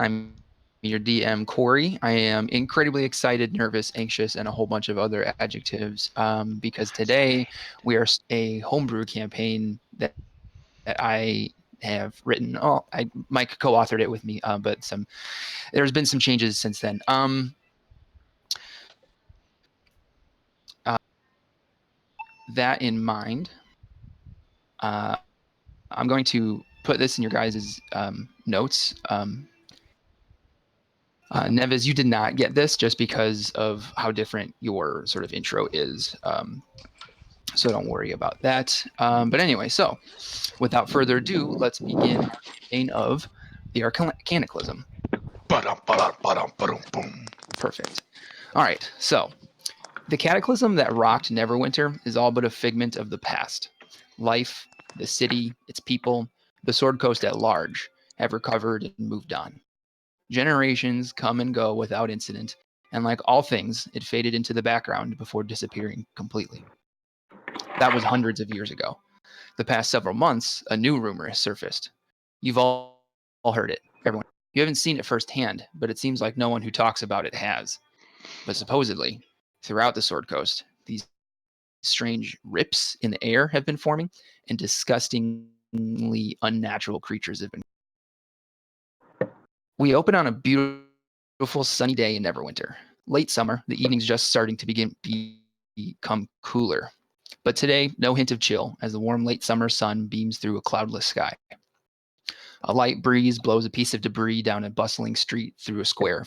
I'm your DM, Corey. I am incredibly excited, nervous, anxious, and a whole bunch of other adjectives because today we are a homebrew campaign that I have written. Oh, Mike co-authored it with me, but there's been some changes since then. That in mind, I'm going to put this in your guys' notes. Neves, you did not get this just because of how different your sort of intro is. So don't worry about that. But anyway, so without further ado, let's begin our campaign of the Arcanoclism. Perfect. All right, so the cataclysm that rocked Neverwinter is all but a figment of the past. Life, the city, its people, the Sword Coast at large have recovered and moved on. Generations come and go without incident, and like all things, it faded into the background before disappearing completely. That was hundreds of years ago. The past several months, a new rumor has surfaced. You've all heard it, everyone. You haven't seen it firsthand, but it seems like no one who talks about it has. But supposedly, throughout the Sword Coast, these strange rips in the air have been forming, and disgustingly unnatural creatures have been. We open on a beautiful sunny day in Neverwinter. Late summer, the evening's just starting to become cooler. But today, no hint of chill as the warm late summer sun beams through a cloudless sky. A light breeze blows a piece of debris down a bustling street through a square.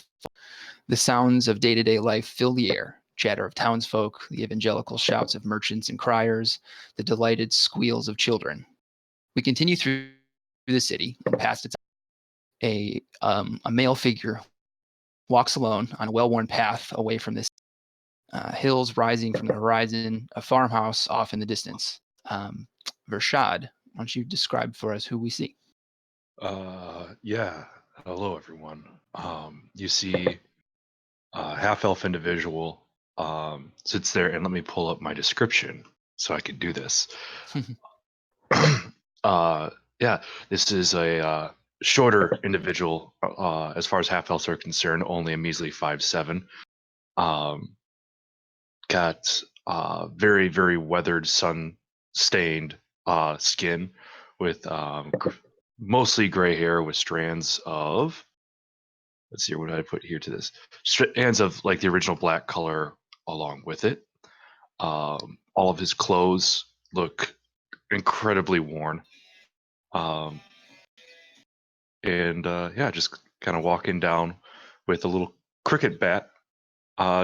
The sounds of day-to-day life fill the air. Chatter of townsfolk, the evangelical shouts of merchants and criers, the delighted squeals of children. We continue through the city and past its a male figure walks alone on a well-worn path away from this hills rising from the horizon, a farmhouse off in the distance. Vershad, why don't you describe for us who we see? Yeah. Hello, everyone. You see a half-elf individual sits there, and let me pull up my description so I can do this. uh, yeah, this is a shorter individual as far as half-elves are concerned, only a measly 5'7". Um, got very, very weathered, sun-stained skin with mostly gray hair with strands of, let's see, what did I put here to this? Strands of like the original black color along with it. All of his clothes look incredibly worn. Um, and yeah, just kind of walking down with a little cricket bat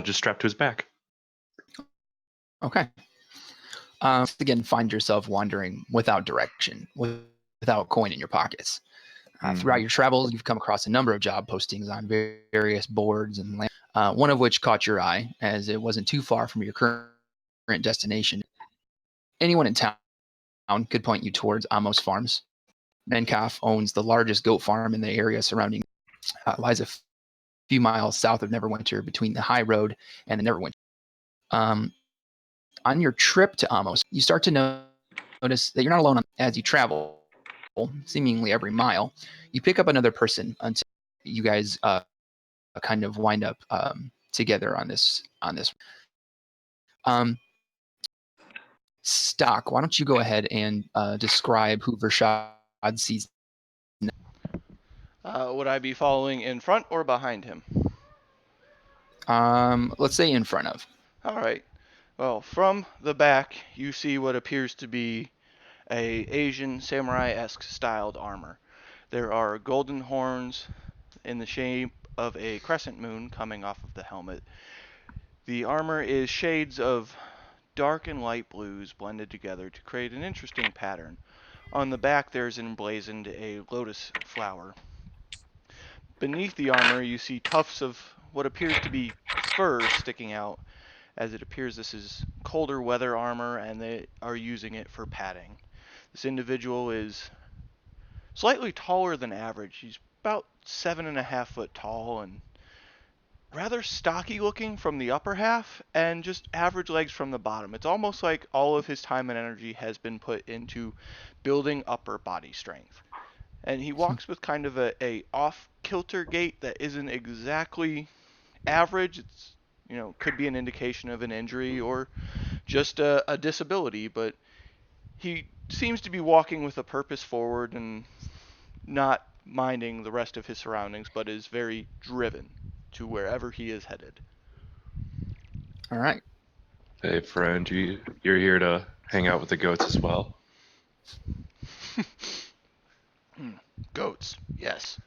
just strapped to his back. Okay. Again, find yourself wandering without direction, without coin in your pockets. Throughout your travels, you've come across a number of job postings on various boards and land, one of which caught your eye as it wasn't too far from your current destination. Anyone in town could point you towards Amos Farms. Menkoff owns the largest goat farm in the area surrounding. Lies a few miles south of Neverwinter between the High Road and the Neverwinter. On your trip to Amos, you start to notice that you're not alone as you travel, seemingly every mile. You pick up another person until you guys kind of wind up together on this. Um, Stock, why don't you go ahead and describe who Vershad sees? Would I be following in front or behind him? Let's say in front of. All right. Well, from the back, you see what appears to be a Asian samurai-esque styled armor. There are golden horns in the shape of a crescent moon coming off of the helmet. The armor is shades of dark and light blues blended together to create an interesting pattern. On the back, there's emblazoned a lotus flower. Beneath the armor, you see tufts of what appears to be fur sticking out, as it appears this is colder weather armor and they are using it for padding. This individual is slightly taller than average. He's about 7.5 foot tall and rather stocky looking from the upper half and just average legs from the bottom. It's almost like all of his time and energy has been put into building upper body strength. and he walks with kind of a off-kilter gait that isn't exactly average. It's, could be an indication of an injury or just a disability, but he seems to be walking with a purpose forward and not minding the rest of his surroundings, but is very driven to wherever he is headed. All right. Hey, friend, you're here to hang out with the goats as well? Goats, yes.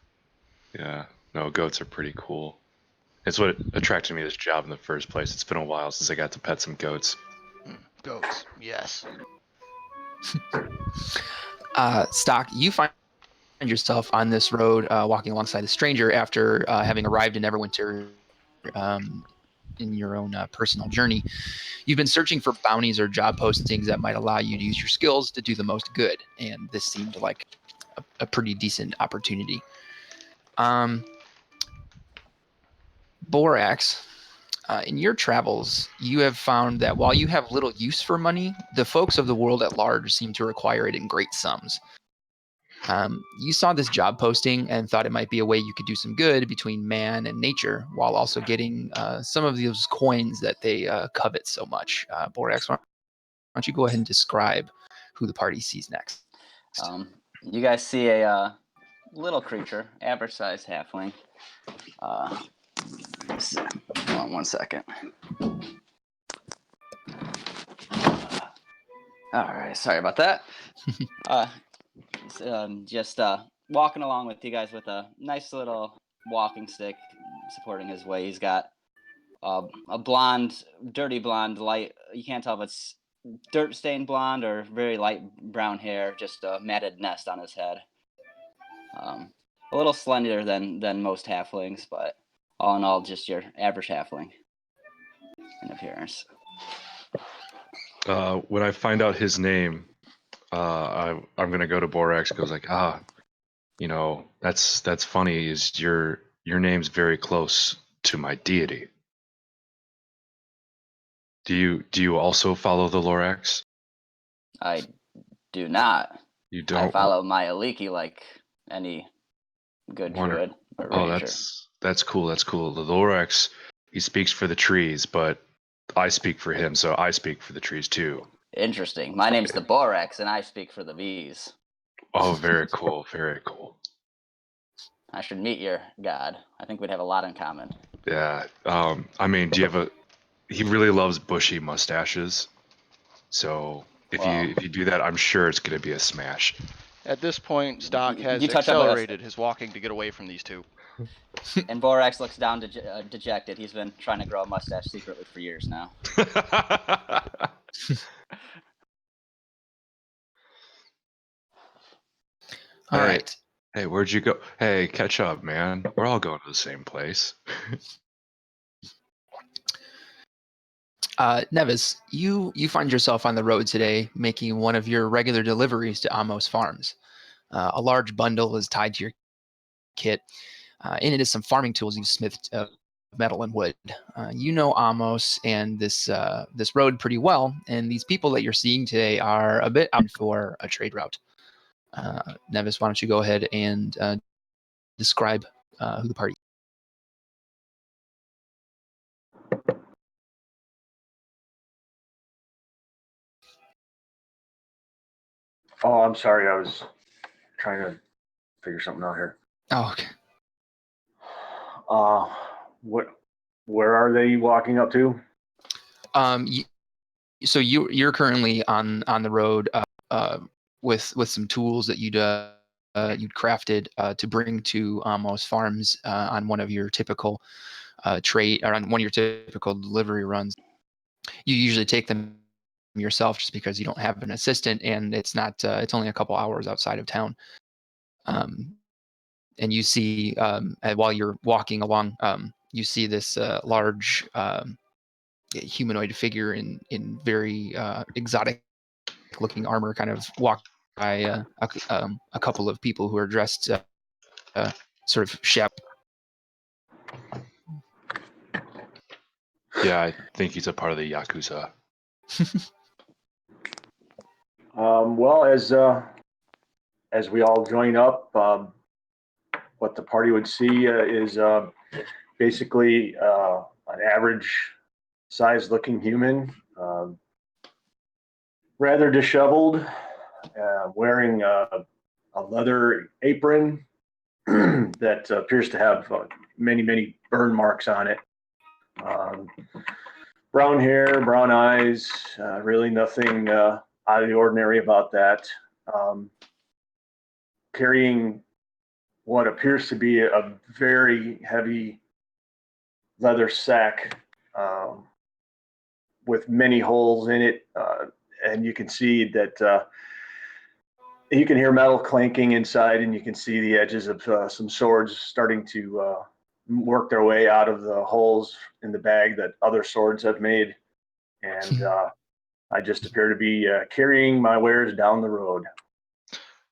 Yeah, no, goats are pretty cool. It's what attracted me to this job in the first place. It's been a while since I got to pet some goats. Goats, yes. Stock, you find yourself on this road walking alongside a stranger after having arrived in Neverwinter in your own personal journey. You've been searching for bounties or job postings that might allow you to use your skills to do the most good, and this seemed like a pretty decent opportunity. Borax, in your travels, you have found that while you have little use for money, the folks of the world at large seem to require it in great sums. You saw this job posting and thought it might be a way you could do some good between man and nature while also getting some of those coins that they covet so much. Borax, why don't you go ahead and describe who the party sees next? You guys see a little creature, average-sized halfling. Hold on 1 second. All right, sorry about that. Just walking along with you guys with a nice little walking stick supporting his way. He's got a blonde, dirty blonde, light. You can't tell if it's dirt-stained blonde or very light brown hair, just a matted nest on his head. A little slender than most halflings, but all in all, just your average halfling in appearance. When I find out his name, I'm gonna go to Borax. Goes like, that's funny. Is your name's very close to my deity? Do you also follow the Lorax? I do not. You I don't. follow my Aliki like any good Wonder. druid or Oh, ranger. that's cool. That's cool. The Lorax, he speaks for the trees, but I speak for him, so I speak for the trees too. Interesting. My name's the Borax, and I speak for the bees. Oh, very cool. Very cool. I should meet your god. I think we'd have a lot in common. Yeah. I mean, do you have he really loves bushy mustaches. So if you do that, I'm sure it's gonna be a smash. At this point, Stock has You touch up like accelerated his walking to get away from these two. And Borax looks down dejected. He's been trying to grow a mustache secretly for years now. All right. Hey, where'd you go? Hey, catch up, man. We're all going to the same place. Nevis, you find yourself on the road today making one of your regular deliveries to Amos Farms. A large bundle is tied to your kit. In it is some farming tools you've smithed of metal and wood. You know Amos and this road pretty well, and these people that you're seeing today are a bit out for a trade route. Nevis, why don't you go ahead and describe who the party? Oh, I'm sorry. I was trying to figure something out here. Oh, okay. Where are they walking up to? So you're currently on the road with some tools that you'd crafted to bring to Amos Farms on one of your typical trade or on one of your typical delivery runs. You usually take them yourself just because you don't have an assistant, and it's not it's only a couple hours outside of town. And you see while you're walking along, you see this large humanoid figure in very exotic looking armor kind of walk by a couple of people who are dressed sort of shabby. Yeah, I think he's a part of the as we all join up, what the party would see is basically an average size looking human, rather disheveled, wearing a leather apron that appears to have many burn marks on it. Brown hair, brown eyes, really nothing out of the ordinary about that. Carrying what appears to be a very heavy leather sack with many holes in it. And you can see that you can hear metal clanking inside, and you can see the edges of some swords starting to work their way out of the holes in the bag that other swords have made. And I just appear to be carrying my wares down the road.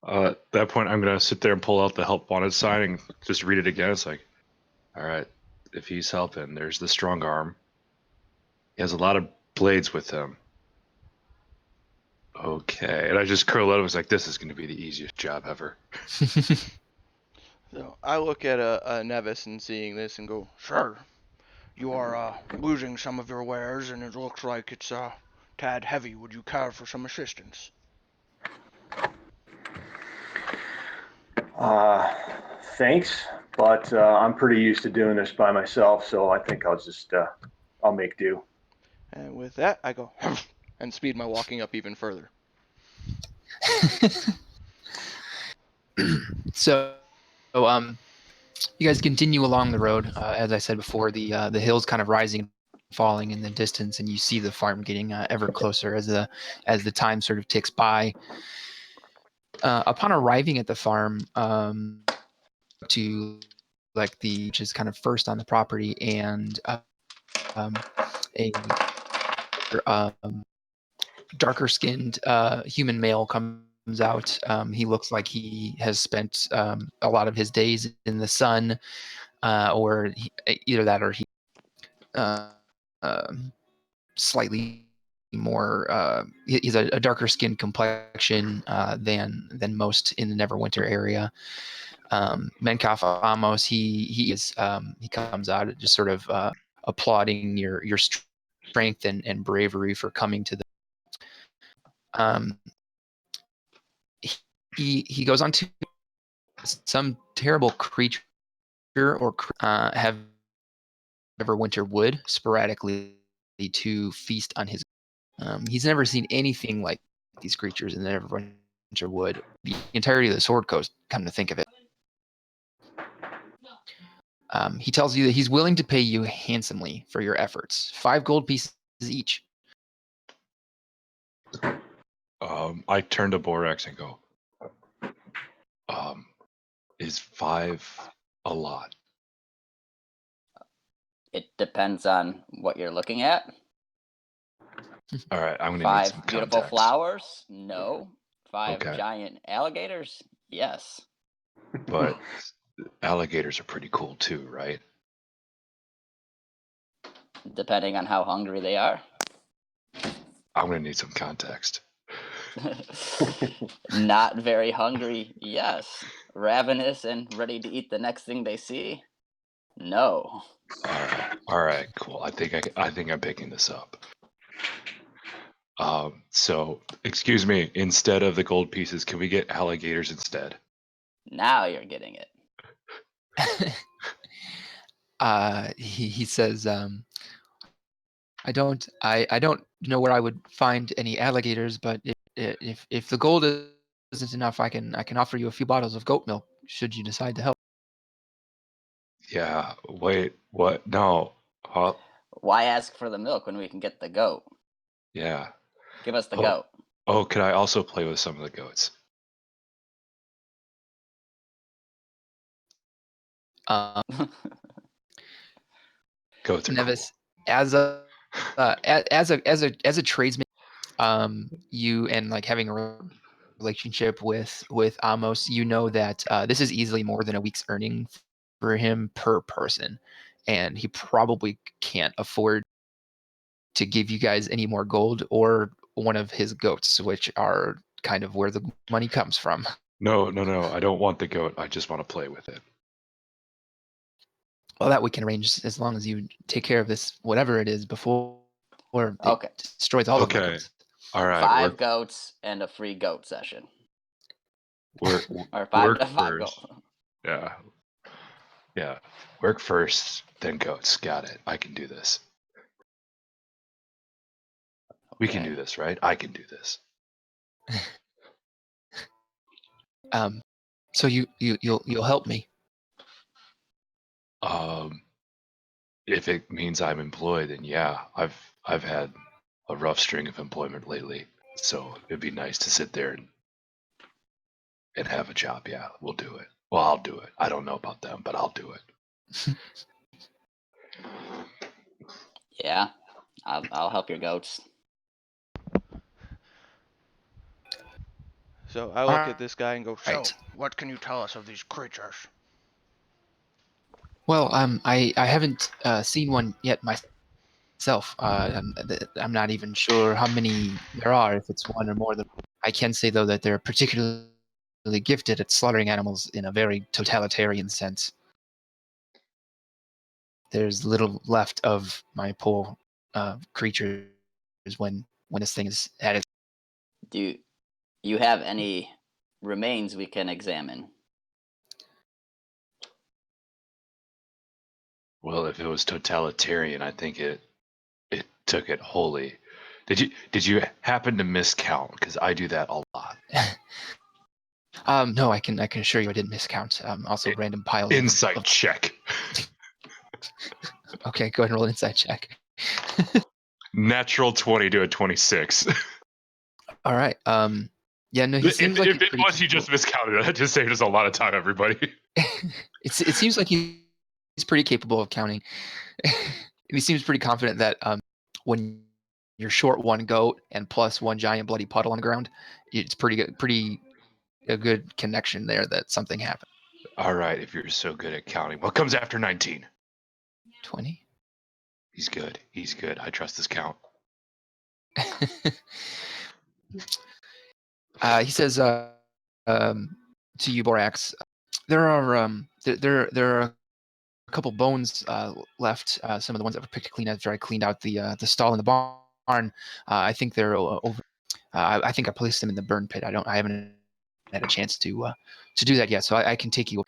At that point, I'm going to sit there and pull out the help wanted sign and just read it again. It's like, all right, if he's helping, there's the strong arm. He has a lot of blades with him. Okay. And I just curl up and was like, this is going to be the easiest job ever. So I look at Nevis and seeing this and go, sure, you are losing some of your wares and it looks like it's a tad heavy. Would you care for some assistance? Thanks, but I'm pretty used to doing this by myself, so I think I'll just I'll make do. And with that, I go and speed my walking up even further. So, you guys continue along the road. As I said before, the hills kind of rising, falling in the distance, and you see the farm getting ever closer as the time sort of ticks by. Upon arriving at the farm, to like which is kind of first on the property, and a darker skinned human male comes out. He looks like he has spent a lot of his days in the sun, or either that or he slightly more. He's a darker skinned complexion than most in the Neverwinter area. Menkoff Amos, he comes out just sort of applauding your strength and bravery for coming to the. He goes on to some terrible creature or have Neverwinter would sporadically to feast on his. He's never seen anything like these creatures in the Neverwinter wood. The entirety of the Sword Coast, come to think of it. He tells you that he's willing to pay you handsomely for your efforts, 5 gold pieces each. I turn to Borax and go, is 5 a lot? It depends on what you're looking at. All right, I'm going to need 5 some beautiful context. flowers? No. 5 Okay. giant alligators? Yes. But alligators are pretty cool too, right? Depending on how hungry they are. I'm going to need some context. Not very hungry, yes. Ravenous and ready to eat the next thing they see? No. All right, cool. I think I'm picking this up. So, excuse me, instead of the gold pieces, can we get alligators instead? Now you're getting it. He says, I don't know where I would find any alligators, but if the gold isn't enough, I can offer you a few bottles of goat milk should you decide to help. Yeah. Wait. What? No. Why ask for the milk when we can get the goat? Yeah. Give us the goat. Oh, could I also play with some of the goats? Goats are Nevis, cool. as a tradesman, you and like having a relationship with Amos, you know that this is easily more than a week's earning for him per person, and he probably can't afford to give you guys any more gold or one of his goats, which are kind of where the money comes from. No. I don't want the goat. I just want to play with it. Well, that we can arrange as long as you take care of this, whatever it is, before it Okay. destroys all of the Okay. goats. All right. 5 goats and a free goat session. Work Or 5 to 5 first. goats. Yeah. Work first, then goats. Got it. I can do this. We can do this, right? I can do this. So you'll help me. If it means I'm employed, then yeah, I've had a rough string of employment lately, so it'd be nice to sit there and have a job. Yeah, we'll do it. Well, I'll do it. I don't know about them, but I'll do it. Yeah, I'll help your goats. So I look at this guy and go, so, Right. what can you tell us of these creatures? Well, I haven't seen one yet myself. I'm not even sure how many there are, if it's one or more than. I can say though that they're particularly gifted at slaughtering animals in a very totalitarian sense. There's little left of my poor creatures when this thing is at its. Do you have any remains we can examine? Well, if it was totalitarian, I think it took it wholly. Did you happen to miscount? Because I do that a lot. No, I can assure you I didn't miscount. Also, random piles. Insight check. Okay, go ahead and roll an insight check. Natural 20 to a 26. All right. Yeah, no, he seems like if it was, you just miscounted it. That just saved us a lot of time, everybody. it seems like he's pretty capable of counting. And he seems pretty confident that when you're short one goat and plus one giant bloody puddle on the ground, it's pretty a good connection there that something happened. All right, if you're so good at counting, what comes after 19? 20. He's good. I trust his count. He says to you, Borax, there are a couple bones left. Some of the ones that were picked clean after I cleaned out the stall in the barn. I think they're over. I think I placed them in the burn pit. I haven't had a chance to do that yet, so I can take you.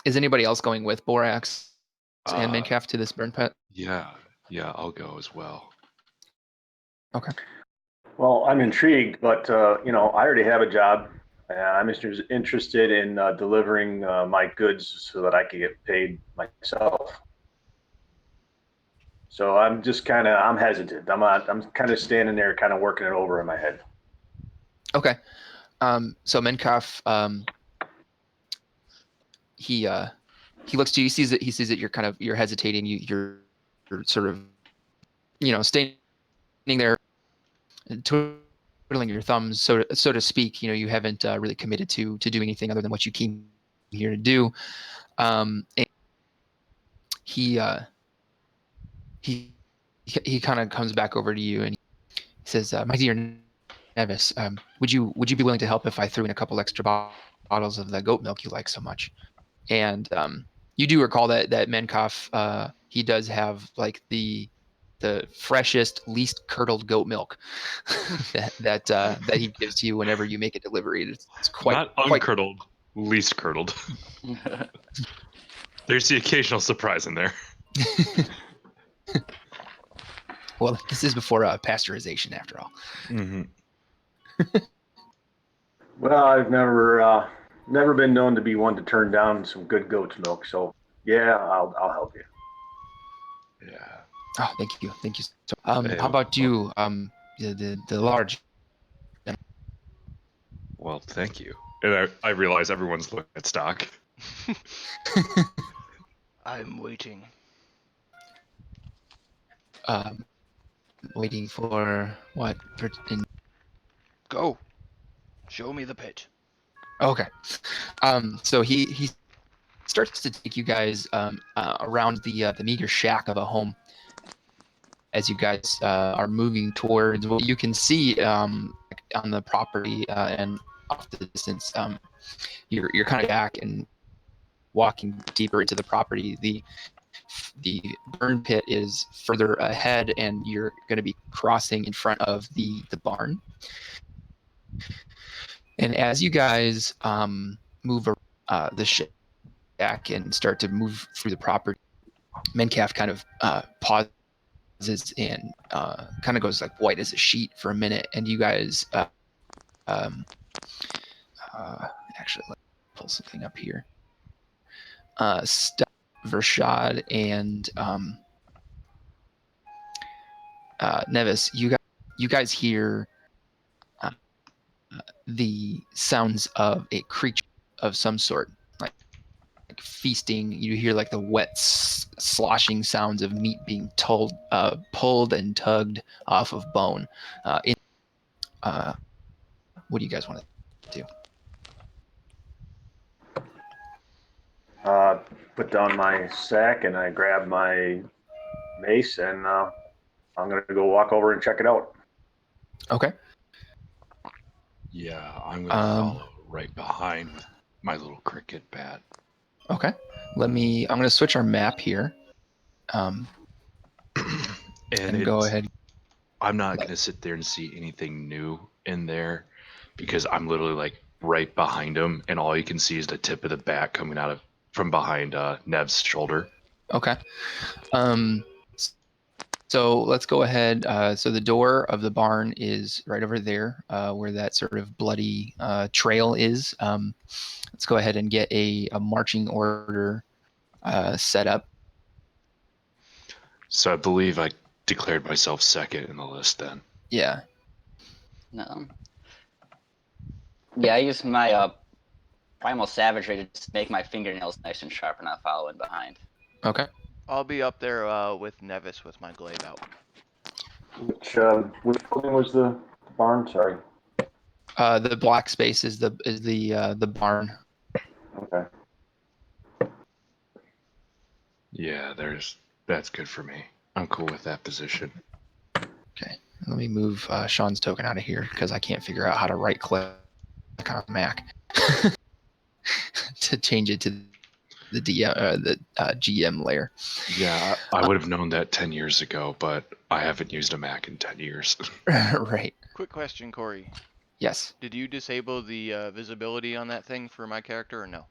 Is anybody else going with Borax and Mincaf to this burn pit? Yeah, I'll go as well. Okay. Well, I'm intrigued, but I already have a job. I'm interested in delivering my goods so that I can get paid myself. So I'm hesitant. I'm kind of standing there, kind of working it over in my head. Okay. So Mincaf, he looks to you. He sees that you're hesitating. You're sort of standing there, twiddling your thumbs, so to speak. You haven't really committed to doing anything other than what you came here to do. And he kind of comes back over to you and he says, "My dear Nevis, would you be willing to help if I threw in a couple extra bottles of the goat milk you like so much?" And you do recall that Menkov, he does have like the freshest, least curdled goat milk that he gives to you whenever you make a delivery. It's quite Not uncurdled, least curdled. There's the occasional surprise in there. Well, this is before pasteurization, after all. Mm-hmm. Well, I've never been known to be one to turn down some good goat's milk. So yeah, I'll help you. Yeah. Oh, thank you. So, Hey, how about you? The large. Well, thank you. And I realize everyone's looking at stock. I'm waiting. Waiting for what? Go. Show me the pit. Okay. So he starts to take you guys around the meager shack of a home as you guys are moving towards what you can see on the property and off the distance. You're kind of back and walking deeper into the property. The burn pit is further ahead, and you're going to be crossing in front of the barn. And as you guys move the shack and start to move through the property, Mencalf kind of pauses and kind of goes like white as a sheet for a minute. And you guys, actually, let me pull something up here. Vershad and Nevis, you guys hear the sounds of a creature of some sort, like feasting. You hear like the wet sloshing sounds of meat being pulled and tugged off of bone. What do you guys want to do? Put down my sack and I grab my mace and I'm gonna go walk over and check it out. Okay. Yeah, I'm gonna follow right behind with my little cricket bat. Okay. I'm gonna switch our map here. And go ahead. I'm not gonna sit there and see anything new in there because I'm literally like right behind him, and all you can see is the tip of the bat coming out from behind Nev's shoulder. Okay. So let's go ahead. So the door of the barn is right over there, where that sort of bloody trail is. Let's go ahead and get a marching order set up. So I believe I declared myself second in the list then. Yeah. No. Yeah, I use my primal savagery to just make my fingernails nice and sharp, and I follow in behind. Okay. I'll be up there with Nevis with my glaive out. Which building was the barn? Sorry. The black space is the barn. Okay. Yeah, that's good for me. I'm cool with that position. Okay. Let me move Sean's token out of here because I can't figure out how to right click on Mac to change it to the GM layer. Yeah, I would have known that 10 years ago, but I haven't used a Mac in 10 years. Right. Quick question, Corey. Yes. Did you disable the visibility on that thing for my character or no?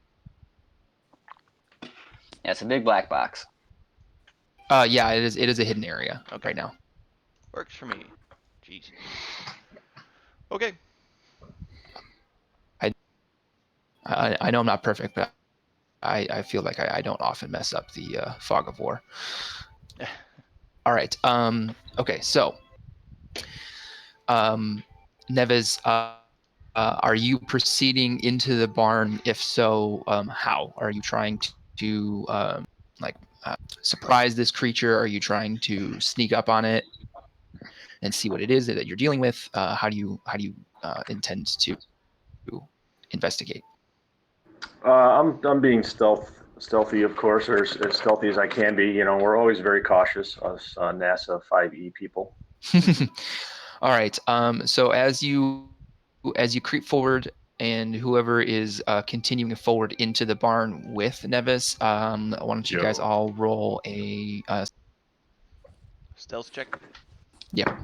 Yeah, it's a big black box. Yeah, it is a hidden area right now. Works for me. Jeez. Okay. I know I'm not perfect, but I feel like I don't often mess up the fog of war. All right. Okay. So, Neves, are you proceeding into the barn? If so, how are you trying to surprise this creature? Are you trying to sneak up on it and see what it is that you're dealing with? How do you intend to investigate? I'm being stealthy, of course, or as stealthy as I can be. You know, we're always very cautious, us NASA 5E people. All right. So as you creep forward, and whoever is continuing forward into the barn with Nevis, why don't you guys all roll a Stealth check. Yeah.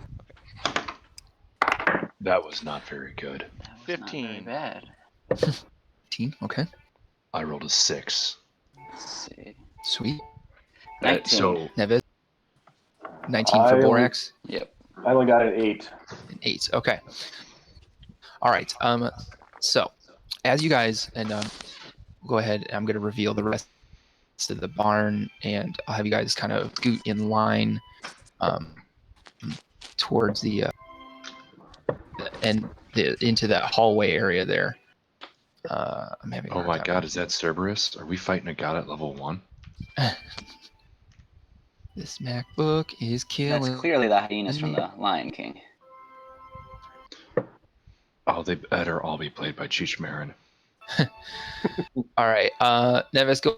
That was not very good. That was 15. not very bad. Team. Okay. I rolled a 6. Let's see. Sweet. 19. So Nevis. 19 for Borax. Yep. I only got an 8. An 8. Okay. All right. So as you guys go ahead, I'm going to reveal the rest of the barn, and I'll have you guys kind of scoot in line towards the into that hallway area there. I'm having. Oh my God, is that Cerberus? Are we fighting a god at level 1? This MacBook is killing. That's clearly the hyenas from the Lion King. Oh, they better all be played by Cheech Marin. All right, Nevis, go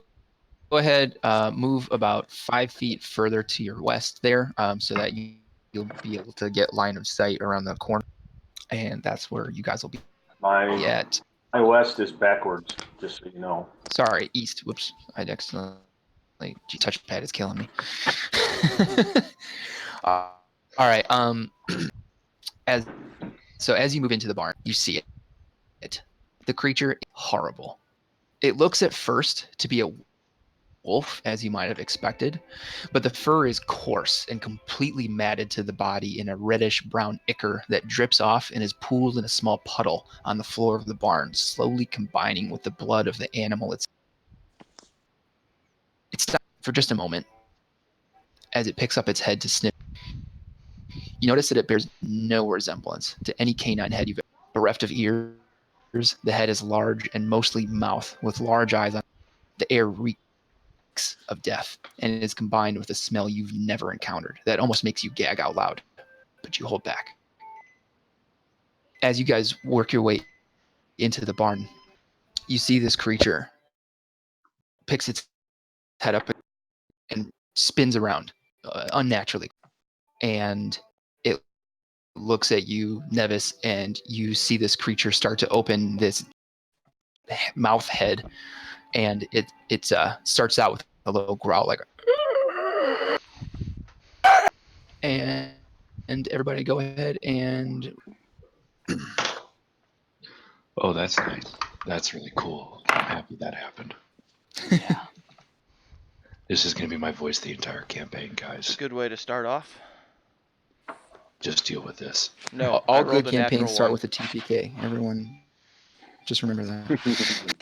ahead. Move about 5 feet further to your west there, so that you'll be able to get line of sight around the corner. and that's where you guys will be My at. west is backwards, just so you know. Sorry, east. Whoops, I accidentally. Touchpad is killing me. All right. As you move into the barn, you see it. The creature is horrible. It looks at first to be a wolf, as you might have expected, but the fur is coarse and completely matted to the body in a reddish brown ichor that drips off and is pooled in a small puddle on the floor of the barn, slowly combining with the blood of the animal itself. It stops for just a moment as it picks up its head to sniff. You notice that it bears no resemblance to any canine head you've ever seen. Bereft of ears, the head is large and mostly mouth with large eyes on it. The air reeks of death, and it is combined with a smell you've never encountered that almost makes you gag out loud, but you hold back. As you guys work your way into the barn, you see this creature picks its head up and spins around unnaturally, and it looks at you, Nevis, and you see this creature start to open this mouth head, and it starts out with a little growl like, and everybody go ahead and Oh, that's nice. That's really cool. I'm happy that happened. Yeah. This is going to be my voice the entire campaign, It's a guys. good way to start off. Just deal with this. No, I all rolled good a natural campaigns start one. with a TPK. Everyone, just remember that.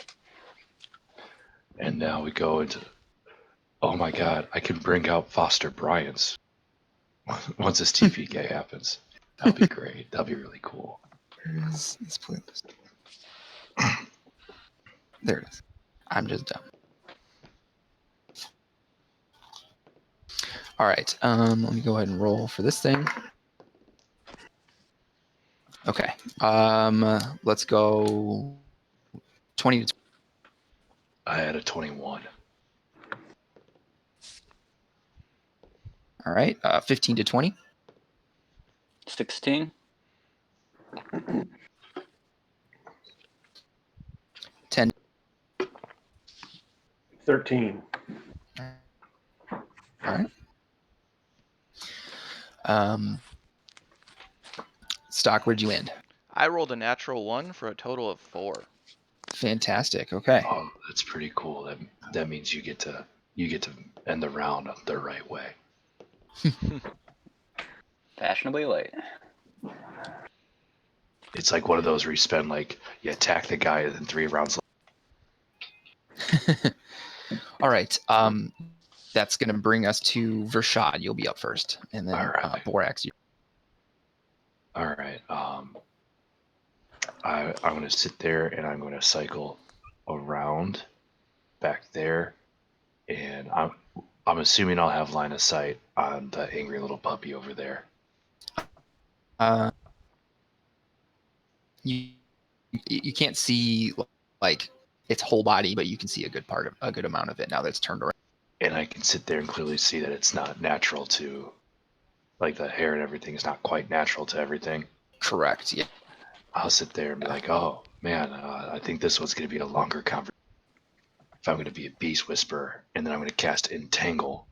And now we go into. Oh my God! I can bring out Foster Bryant's once this TPK happens. That'll be great. That'll be really cool. Where is this playlist? There it is. I'm just dumb. All right. Let me go ahead and roll for this thing. Okay. Let's go 20 to I had a 21. all right. 15 to 20. 16. 10. 13. All right. Stock, where'd you end? I rolled a natural one for a total of 4. Fantastic. Okay. Oh, that's pretty cool. That means you get to end the round the right way. Fashionably late. It's like one of those where you spend like you attack the guy and then 3 rounds. All right. That's going to bring us to Vershad. You'll be up first, and then All right. Borax. All right. I'm going to sit there and I'm going to cycle around back there, and I'm assuming I'll have line of sight on the angry little puppy over there. You can't see like its whole body, but you can see a good amount of it now that it's turned around. And I can sit there and clearly see that it's not natural to, like the hair and everything is not quite natural to everything. Correct. Yeah. I'll sit there and be like, oh man, I think this one's going to be a longer conversation. If I'm going to be a beast whisperer, and then I'm going to cast Entangle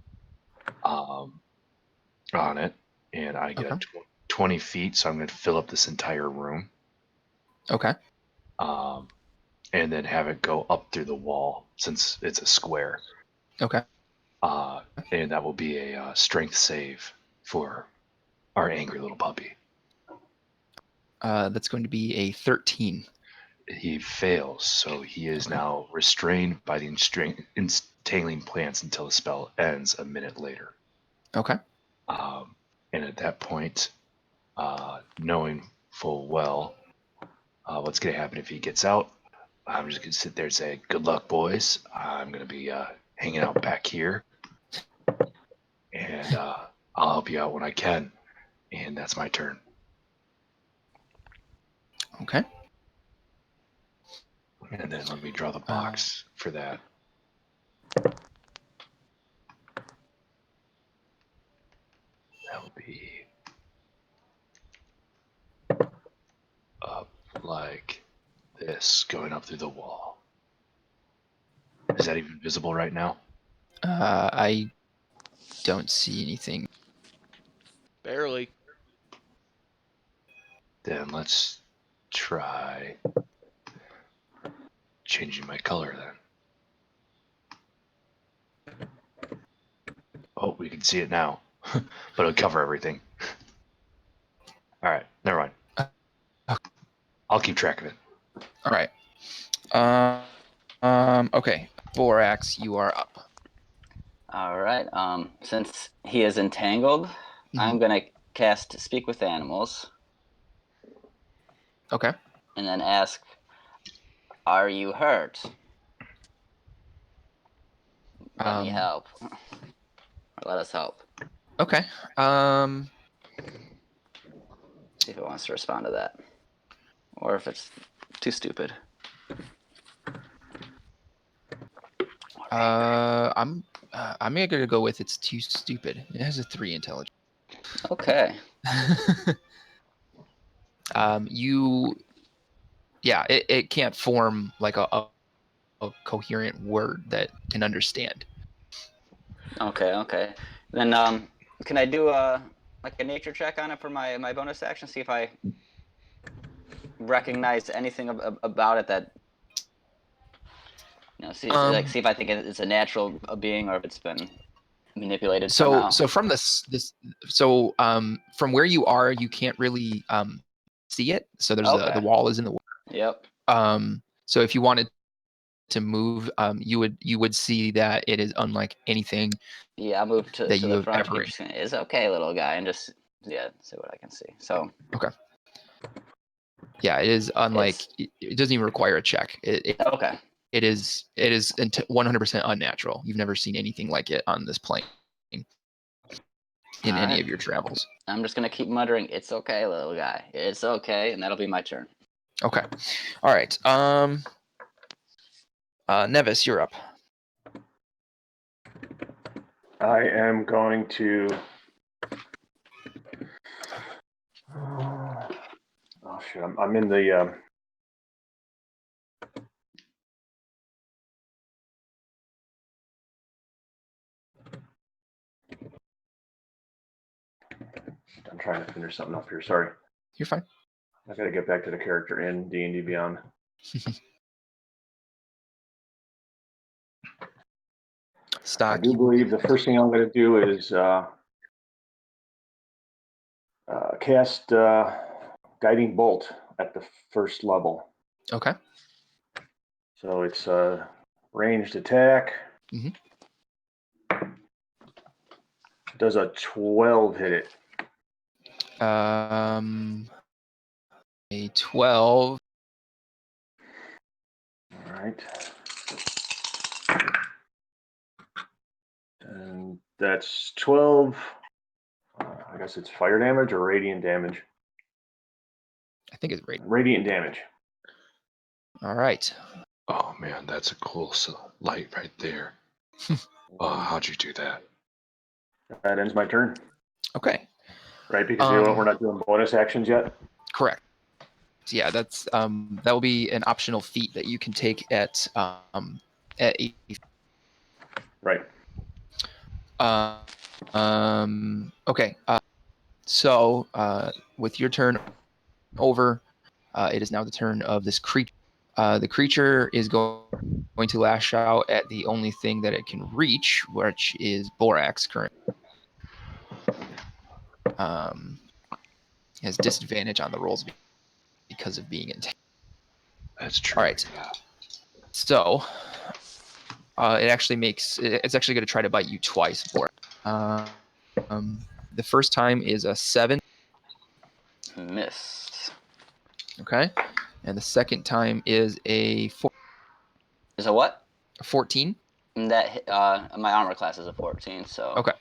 on it, and I get Okay. 20 feet, so I'm going to fill up this entire room. Okay. And then have it go up through the wall since it's a square. Okay. And that will be a strength save for our angry little puppy. That's going to be a 13. He fails, so he is now restrained by the entangling plants until the spell ends a minute later. Okay. And at that point, knowing full well what's going to happen if he gets out, I'm just going to sit there and say, good luck, boys. I'm going to be hanging out back here, and I'll help you out when I can. And that's my turn. Okay. And then let me draw the box for that. That will be this going up through the wall. Is that even visible right now? I don't see anything. Barely. Then let's try changing my color then. Oh, we can see it now, but it'll cover everything. All right, never mind. I'll keep track of it. All right. Okay. Borax, you are up. All right. Since he is entangled, I'm gonna cast Speak with Animals Okay. and then ask, "Are you hurt? Let me help. Or let us help." Okay. See if it wants to respond to that, or if it's too stupid. I'm gonna go with it's too stupid. It has a 3 intelligence. Okay. It can't form like a coherent word that can understand. Okay. Then can I do a nature check on it for my bonus action? See if I recognize anything about it that see if I think it's a natural being or if it's been manipulated somehow. So from from where you are, you can't really see it. So there's the wall is in the way. Yep. So if you wanted to move, you would see that it is unlike anything. Yeah, I'll move to that you the have front. ever. It's okay, little guy, and just see what I can see. So okay. Yeah, it is unlike. It doesn't even require a check. Okay. It is 100% unnatural. You've never seen anything like it on this plane in any of your travels. I'm just gonna keep muttering, "It's okay, little guy. It's okay," and that'll be my turn. Okay. All right. Nevis, you're up. I am going to. Oh shit! I'm in the. I'm trying to finish something up here. Sorry. You're fine. I got to get back to the character in D&D Beyond. Stock. I do believe the first thing I'm going to do is cast Guiding Bolt at the first level. Okay. So it's a ranged attack. Does a 12 hit it? A 12. All right. And that's 12. I guess it's fire damage or radiant damage. I think it's radiant. Radiant damage. All right. Oh man, that's a cool light right there. How'd you do that? That ends my turn. Okay. Right, because you know what, we're not doing bonus actions yet. Correct. Yeah, that's that will be an optional feat that you can take at 8. Right. Okay. So with your turn over, it is now the turn of this creature. The creature is going to lash out at the only thing that it can reach, which is Borax currently. Has disadvantage on the rolls because of being entangled. That's true. All right. Yeah. So it's actually going to try to bite you twice, Borax. The first time is a 7. Missed. Okay. And the second time is a 4. Is a what? A 14. That my armor class is a 14, so. Okay.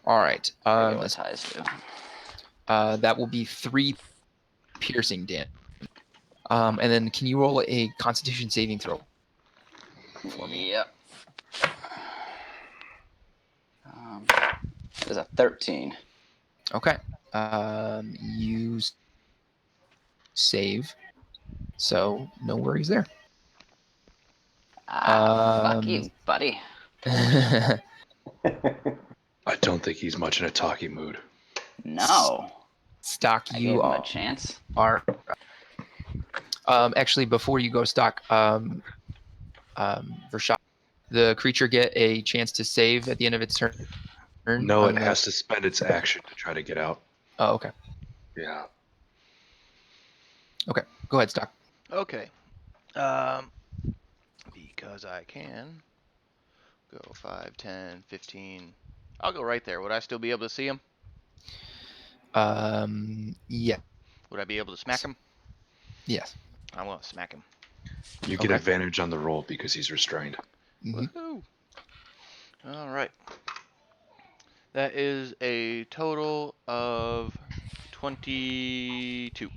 All right. I get what ties do. That will be 3 piercing damage. And then can you roll a Constitution saving throw for me? Yep. It was a 13. Okay. You save. So no worries there. Fuck you, buddy. I don't think he's much in a talking mood. No. Stock, I gave you him a chance. are. Actually, before you go, Stock, Rashad, the creature get a chance to save at the end of its turn? No, it has to spend its action to try to get out. Oh, okay. Yeah. Okay, go ahead, Stock. Okay. Because I can go 5, 10, 15. I'll go right there. Would I still be able to see him? Yeah. Would I be able to smack him? Yes. I want to smack him. You get Okay. advantage on the roll because he's restrained. Mhm. Woohoo! All right. That is a total of 22.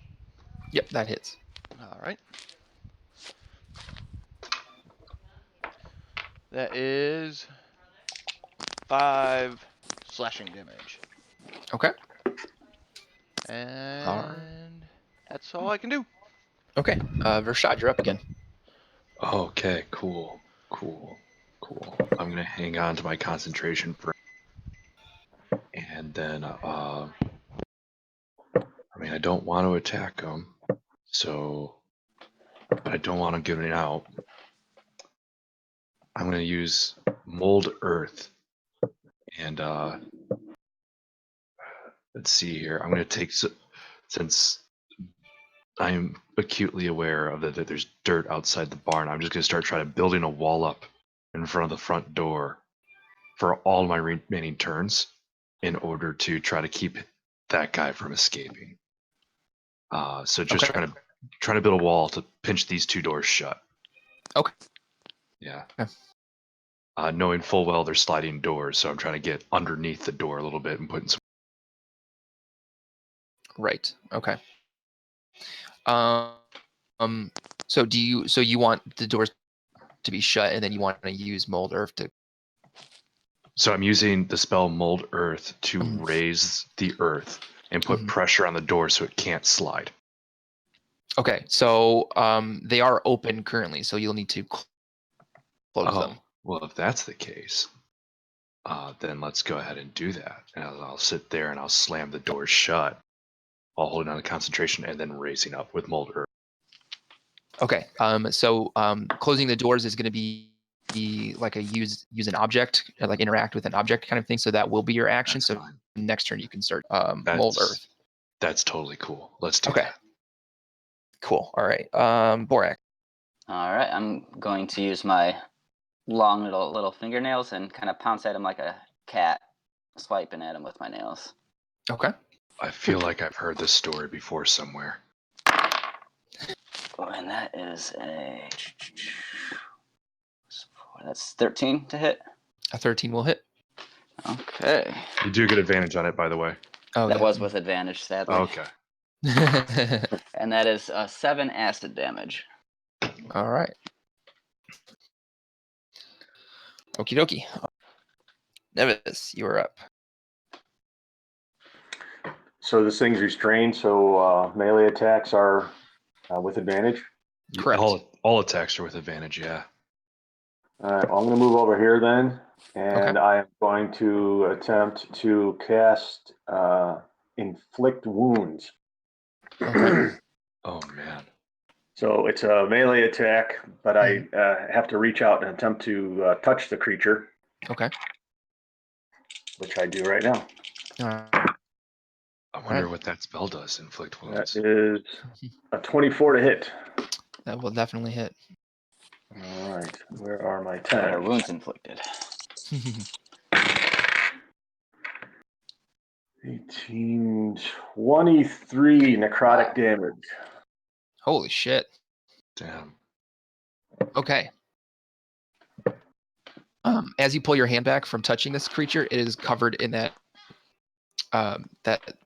Yep, that hits. All right. That is 5 slashing damage. Okay. And that's all I can do. Okay. Rashad, you're up again. Okay, cool. I'm gonna hang on to my concentration for, and then I mean, I don't want to attack him, so, but I don't want him giving out. I'm gonna use mold earth, and let's see here. I'm gonna take, since I'm acutely aware of that there's dirt outside the barn, I'm just gonna start trying to building a wall up in front of the front door for all my remaining turns in order to try to keep that guy from escaping. So just Okay. trying to build a wall to pinch these 2 doors shut. Okay. Yeah. Okay. Knowing full well they're sliding doors, so I'm trying to get underneath the door a little bit and putting some. Right. Okay. So you want the doors to be shut, and then you want to use mold earth to. So I'm using the spell mold earth to raise the earth and put pressure on the door so it can't slide. Okay. So they are open currently, so you'll need to close them. Well, if that's the case, then let's go ahead and do that. And I'll sit there and I'll slam the doors shut, while holding on to concentration and then raising up with mold earth. Okay. So closing the doors is going to be like a use an object, like interact with an object kind of thing. So that will be your action. That's So fine. next turn you can start mold earth. That's totally cool. Let's do Okay. that. Cool. All right. Borak. All right, I'm going to use my long little fingernails and kind of pounce at him like a cat, swiping at him with my nails. Okay. I feel like I've heard this story before somewhere. Oh, and that is that's 13 to hit. A 13 will hit. Okay. You do get advantage on it, by the way. Oh, That yeah. was with advantage, sadly. Okay. And that is 7 acid damage. All right. Okie dokie. Nevis, you are up. So this thing's restrained, so melee attacks are with advantage. Correct. All attacks are with advantage, yeah. All right, well, I'm going to move over here then, and I am going to attempt to cast Inflict Wounds. Okay. Oh, man. So it's a melee attack, but I have to reach out and attempt to touch the creature. Okay. Which I do right now. All right. I wonder what that spell does, inflict wounds. That is a 24 to hit. That will definitely hit. All right, where are my Are 10? wounds inflicted? 18, 23 necrotic damage. Holy shit. Damn. Okay. As you pull your hand back from touching this creature, it is covered in that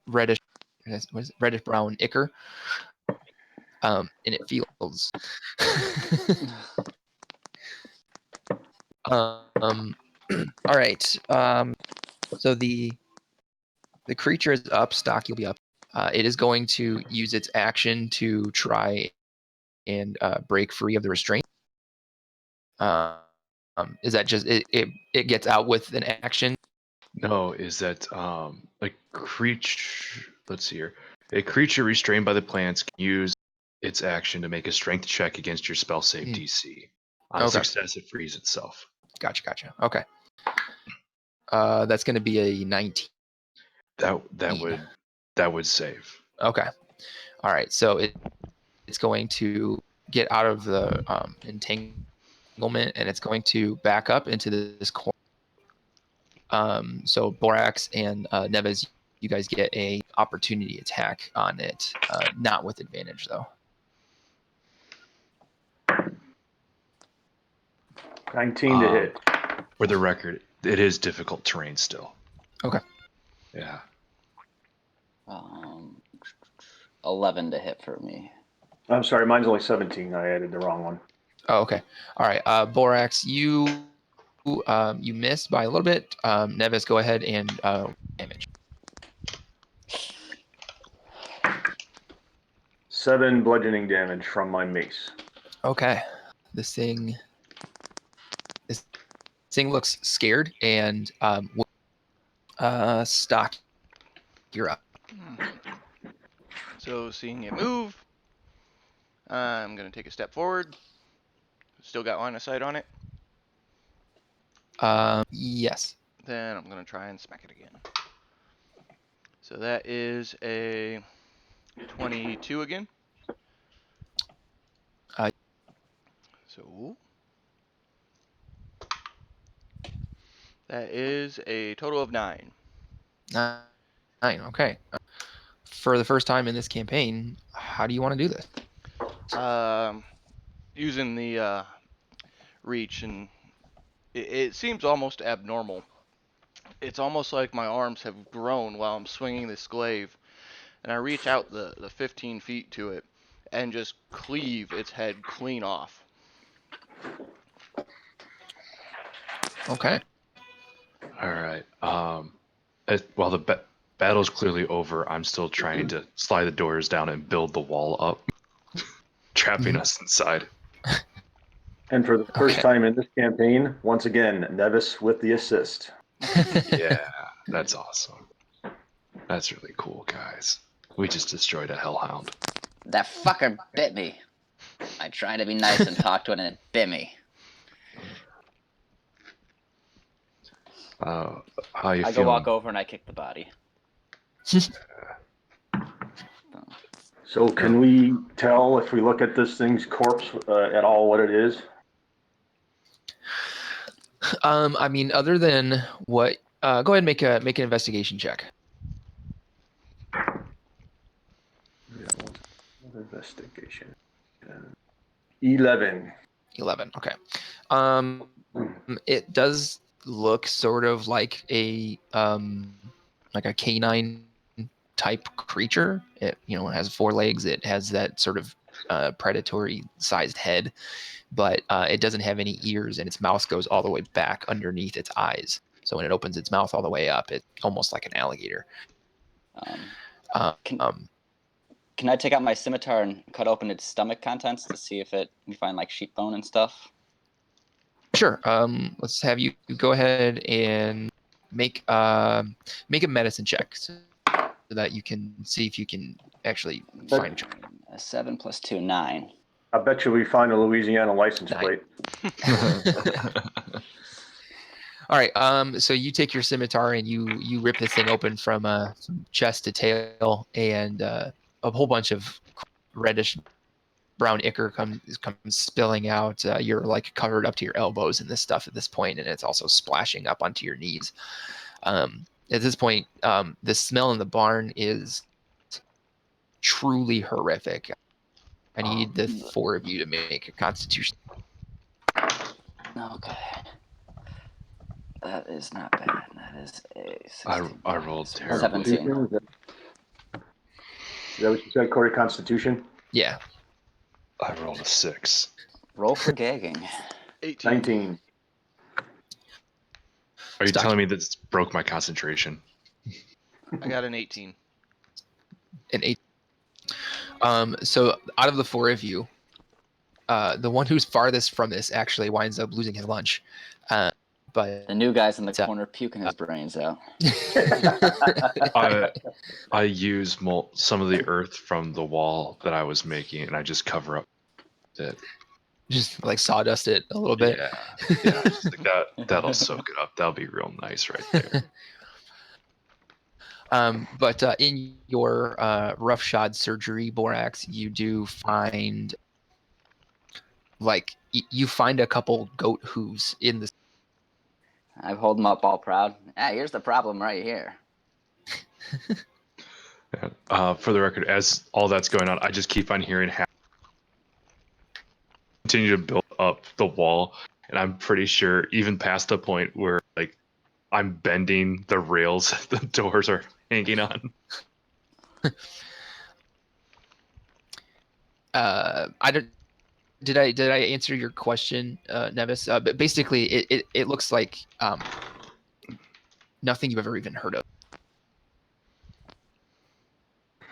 reddish brown ichor. And it feels. All right. So the creature is up. Stock, you'll be up. It is going to use its action to try and break free of the restraint. Is that just it gets out with an action? No, is that a creature? Let's see here. A creature restrained by the plants can use its action to make a strength check against your spell save DC. On a Okay. success, it frees itself. Gotcha. Okay. That's going to be a 19. That would save. Okay. All right. So it's going to get out of the entanglement, and it's going to back up into this corner. So Borax and Neves, you guys get a opportunity attack on it, not with advantage though. 19 to hit. For the record, it is difficult terrain still. Okay. Yeah. 11 to hit for me. I'm sorry, mine's only 17. I added the wrong one. Oh, okay. All right. Borax, you missed by a little bit. Neves, go ahead and damage. 7 bludgeoning damage from my mace. Okay. This thing looks scared and Stock, you're up. So seeing it move, I'm going to take a step forward. Still got line of sight on it. Yes. Then I'm going to try and smack it again. So that is a 22 again. So that is a total of 9. 9. Okay. For the first time in this campaign, how do you want to do this? Using the reach, and it seems almost abnormal. It's almost like my arms have grown while I'm swinging this glaive, and I reach out the 15 feet to it and just cleave its head clean off. Okay. All right. While the battle's clearly over, I'm still trying to slide the doors down and build the wall up, trapping us inside. And for the first time in this campaign, once again, Nevis with the assist. Yeah, that's awesome. That's really cool, guys. We just destroyed a hellhound. That fucker bit me. I tried to be nice and talk to it, and it bit me. How you I feeling? go walk over and I kick the body. So can we tell if we look at this thing's corpse at all what it is? I mean, other than what, go ahead and make an investigation check. Investigation. 11. 11. Okay. It does look sort of like a canine type creature. It it has 4 legs. It has that sort of predatory sized head, but it doesn't have any ears, and its mouth goes all the way back underneath its eyes. So when it opens its mouth all the way up, it's almost like an alligator. Can I take out my scimitar and cut open its stomach contents to see if we find like sheep bone and stuff? Sure. Let's have you go ahead and make a medicine check so that you can see if you can actually find a 7 + 2, 9. I bet you we find a Louisiana license 9. plate. All right. So you take your scimitar and you rip this thing open from chest to tail, and a whole bunch of reddish brown ichor comes spilling out. You're like covered up to your elbows in this stuff at this point, and it's also splashing up onto your knees. At this point, the smell in the barn is truly horrific. I need the 4 of you to make a Constitution. Okay. That is not bad. That is a 16. I rolled terribly. 17. Is that what you said, Corey? Constitution? Yeah. I rolled a 6. Roll for gagging. 18. 19. Are you Stock. telling me this broke my concentration? I got an 18. An 8. So out of the 4 of you, the one who's farthest from this actually winds up losing his lunch. But The new guy's in the corner puking his brains out. I use some of the earth from the wall that I was making, and I just cover up it. just like sawdust it a little bit. Yeah. Just like that'll soak it up. That'll be real nice right there. But in your roughshod surgery, Borax, you do find you find a couple goat hooves in the. I hold him up all proud. Ah, here's the problem right here. For the record, as all that's going on, I just keep on hearing continue to build up the wall, and I'm pretty sure even past the point where like I'm bending the rails the doors are hanging on. I don't. Did I answer your question, Nevis? But basically, it looks like nothing you've ever even heard of.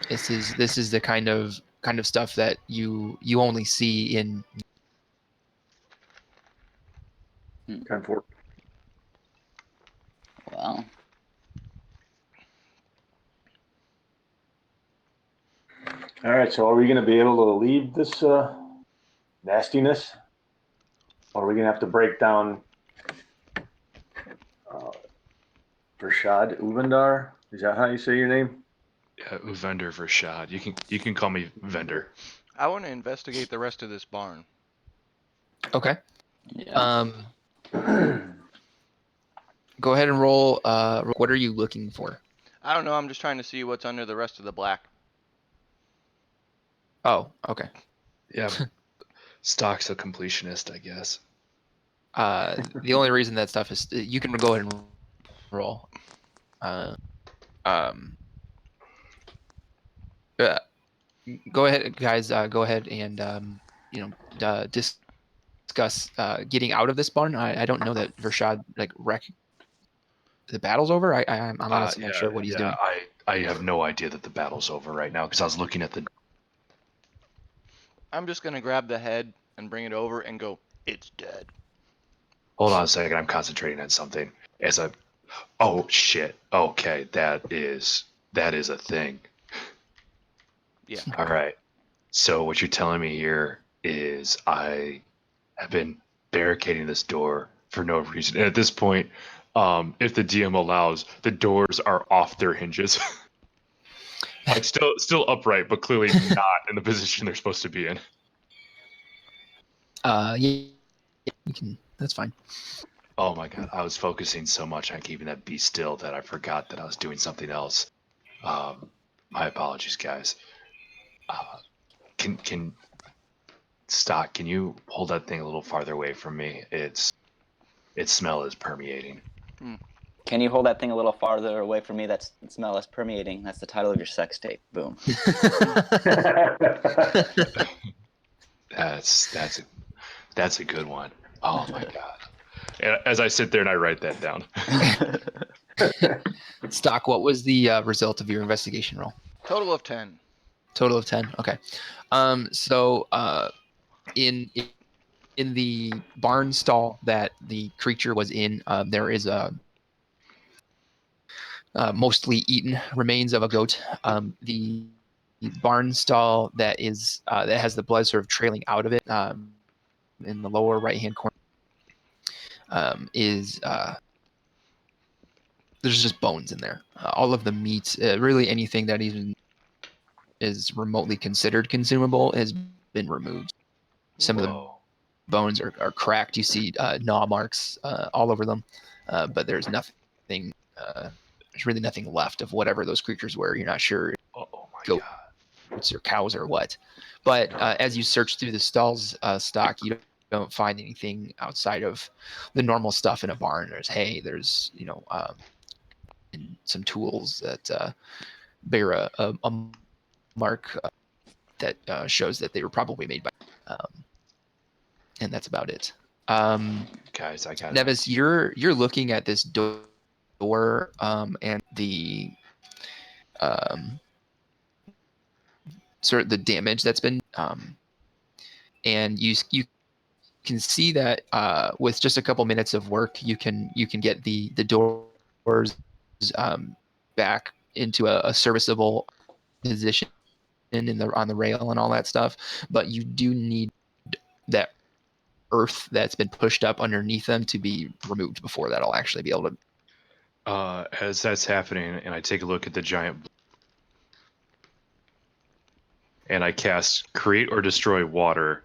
This is the kind of stuff that you only see in. Time for. Well, All right. So are we going to be able to leave this nastiness? Or are we going to have to break down Rashad Uvandar? Is that how you say your name? Yeah, Vendor Vershad. You can call me Vendor. I want to investigate the rest of this barn. Okay. yeah. Go ahead and roll. What are you looking for? I don't know. I'm just trying to see what's under the rest of the black. Oh, okay. Yeah, Stock's a completionist, I guess. The only reason that stuff is you can go ahead and roll. Go ahead, guys. Go ahead and discuss getting out of this barn. I don't know that Vershad the battle's over. I'm honestly not sure what he's doing. I have no idea that the battle's over right now because I was looking at the. I'm just gonna grab the head and bring it over and go, it's dead. Hold on a second. I'm concentrating on something. Oh shit. Okay, that is a thing. Yeah. All right. So what you're telling me here is I have been barricading this door for no reason. And at this point, if the DM allows, the doors are off their hinges. Like still upright, but clearly not in the position they're supposed to be in. Yeah, you can. That's fine. Oh my god, I was focusing so much on keeping that be still that I forgot that I was doing something else. My apologies, guys. Can Stock, can you hold that thing a little farther away from me? Its smell is permeating. Can you hold that thing a little farther away from me? That smell is permeating. That's the title of your sex tape. Boom. That's a good one. Oh my god. And as I sit there and I write that down. Stock, what was the result of your investigation roll? Total of 10. Total of 10. Okay. So in the barn stall that the creature was in, there is a mostly eaten remains of a goat. The barn stall that has the blood sort of trailing out of it in the lower right hand corner is there's just bones in there. All of the meat, really anything that even is remotely considered consumable, has been removed. Some of the bones are cracked. You see gnaw marks all over them, but there's nothing. There's really nothing left of whatever those creatures were. You're not sure. Oh my goats god. or cows or what. But as you search through the stalls stock, you don't find anything outside of the normal stuff in a barn. There's hay. There's and some tools that bear a mark that shows that they were probably made by. And that's about it. Guys, I got Nevis, you're looking at this door and the sort of the damage that's been and you can see that with just a couple minutes of work, you can get the doors back into a serviceable position on the rail and all that stuff. But you do need that earth that's been pushed up underneath them to be removed before that'll actually be able to. As that's happening, and I take a look at the giant, and I cast Create or Destroy Water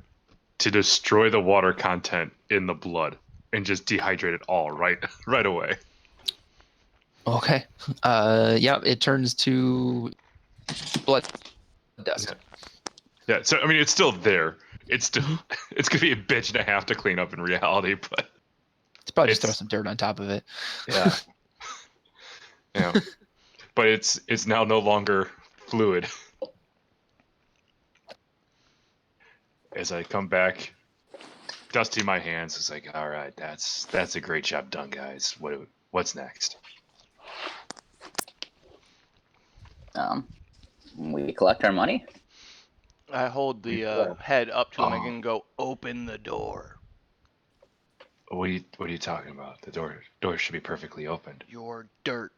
to destroy the water content in the blood and just dehydrate it all right away. Okay. Yeah, it turns to blood dust. Yeah. So I mean, it's still there. It's still Mhm. it's gonna be a bitch and a half to clean up in reality, but It's probably just throw some dirt on top of it. yeah, yeah. But it's now no longer fluid. As I come back, dusty my hands, it's like, all right, that's a great job done, guys. What's next? We collect our money. I hold the head up to him and go, open the door. What are you talking about? The door should be perfectly opened. Your dirt.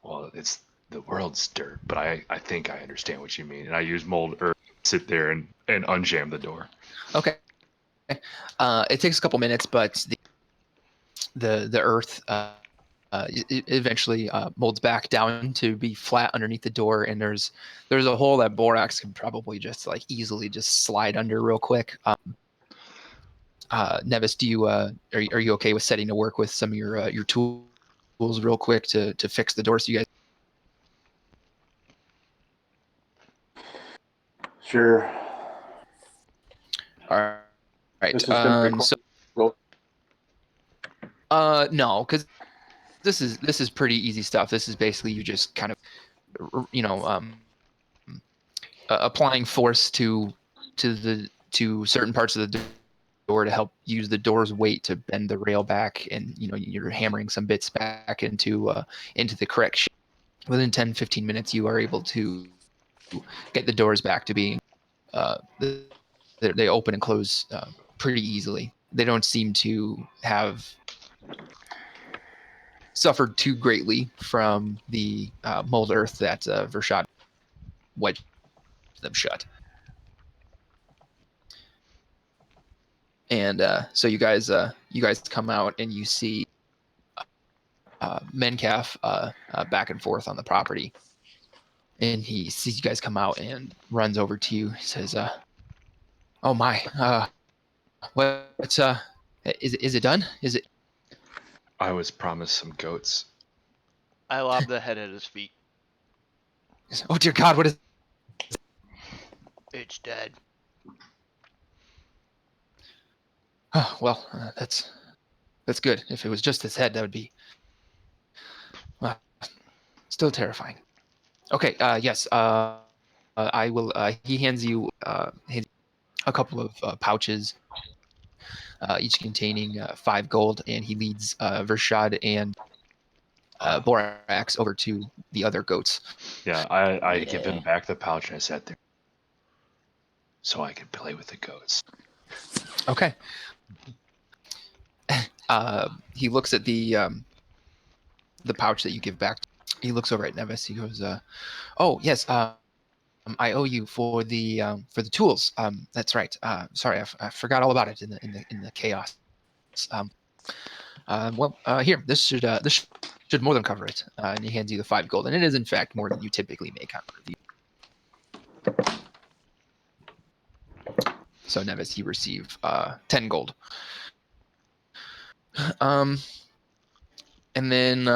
Well, it's the world's dirt, but I think I understand what you mean. And I use mold earth, sit there and unjam the door. Okay. It takes a couple minutes, but the earth it eventually molds back down to be flat underneath the door, and there's a hole that Borax can probably just like easily just slide under real quick. Nevis, do you are you okay with setting to work with some of your tools real quick to fix the door so you guys? Sure. All right. This is going to record. No, because this is pretty easy stuff. This is basically you just kind of applying force to certain parts of the door to help use the door's weight to bend the rail back, and you're hammering some bits back into the correct shape. Within 10-15 minutes, you are able to get the doors back to being they open and close pretty easily. They don't seem to have suffered too greatly from the mold earth that Vershad wedged them shut. And so you guys come out and you see Mencalf back and forth on the property, and he sees you guys come out and runs over to you. He says, "Oh my, what's is it done? Is it?" I was promised some goats. I lob the head at his feet. Oh dear God, what is? It's dead. Oh, well, that's good. If it was just his head, that would be still terrifying. Okay. Yes. I will. He hands you a couple of pouches, each containing 5 gold, and he leads Vershad and Borax over to the other goats. Yeah, I give him back the pouch and I sat there so I could play with the goats. Okay. He looks at the pouch that you give back. He looks over at Nevis. He goes, "Oh yes, I owe you for the tools. That's right. Sorry, I forgot all about it in the chaos. Here, this should more than cover it." And he hands you the 5 gold, and it is in fact more than you typically make on review. So Nevis, you receive 10 gold. And then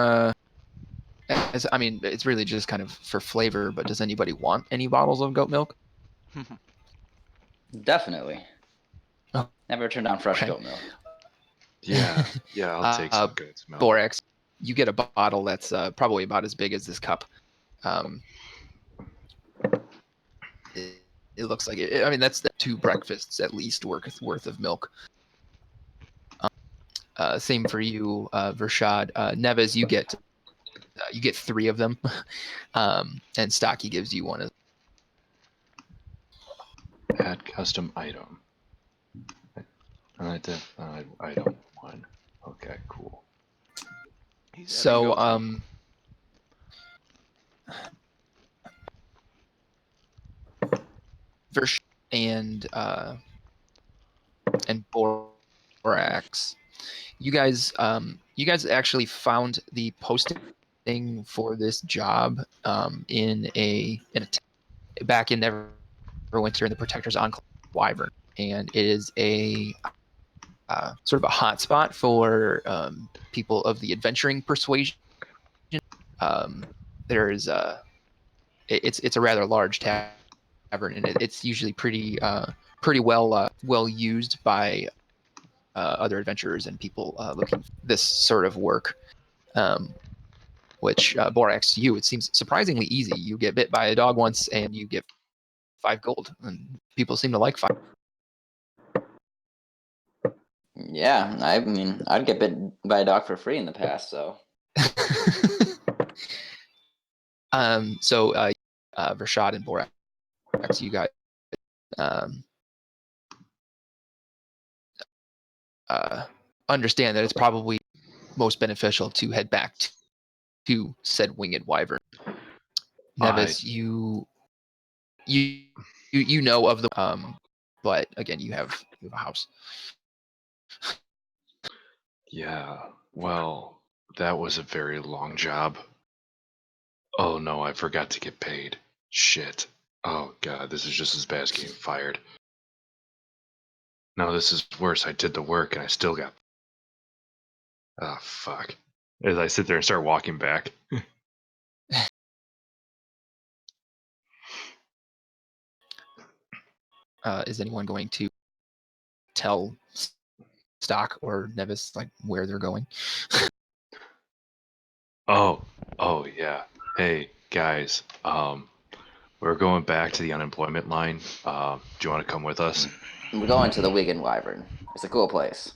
it's really just kind of for flavor. But does anybody want any bottles of goat milk? Definitely. Oh, Never turn down fresh okay. goat milk. Yeah, I'll take some goat's milk. Borax, you get a bottle that's probably about as big as this cup. It looks like it. I mean, that's 2 breakfasts at least worth of milk. Same for you, Vershad. Neves, you get 3 of them, and Stocky gives you 1. custom item. Item 1. Okay, cool. He's So Versh and Borax, you guys actually found the posting for this job back in Neverwinter in the Protector's Enclave Wyvern, and it is a sort of a hotspot for people of the adventuring persuasion. There's it's a rather large tavern, and it's usually pretty well used by other adventurers and people looking for this sort of work. Which Borax, to you, it seems surprisingly easy. You get bit by a dog once, and you get 5 gold, and people seem to like 5. Yeah, I mean, I'd get bit by a dog for free in the past, so. So Vershad and Borax, you got understand that it's probably most beneficial to head back to said winged wyvern. Nevis, you know of the but again, you have a house. Yeah, well, that was a very long job. Oh no, I forgot to get paid. Shit. Oh god, this is just as bad as getting fired. No, this is worse. I did the work and I still got... Oh, fuck. As I sit there and start walking back. Is anyone going to tell Stock or Nevis like where they're going? Oh yeah. Hey, guys. We're going back to the unemployment line. Do you want to come with us? We're going to the Wigan Wyvern. It's a cool place.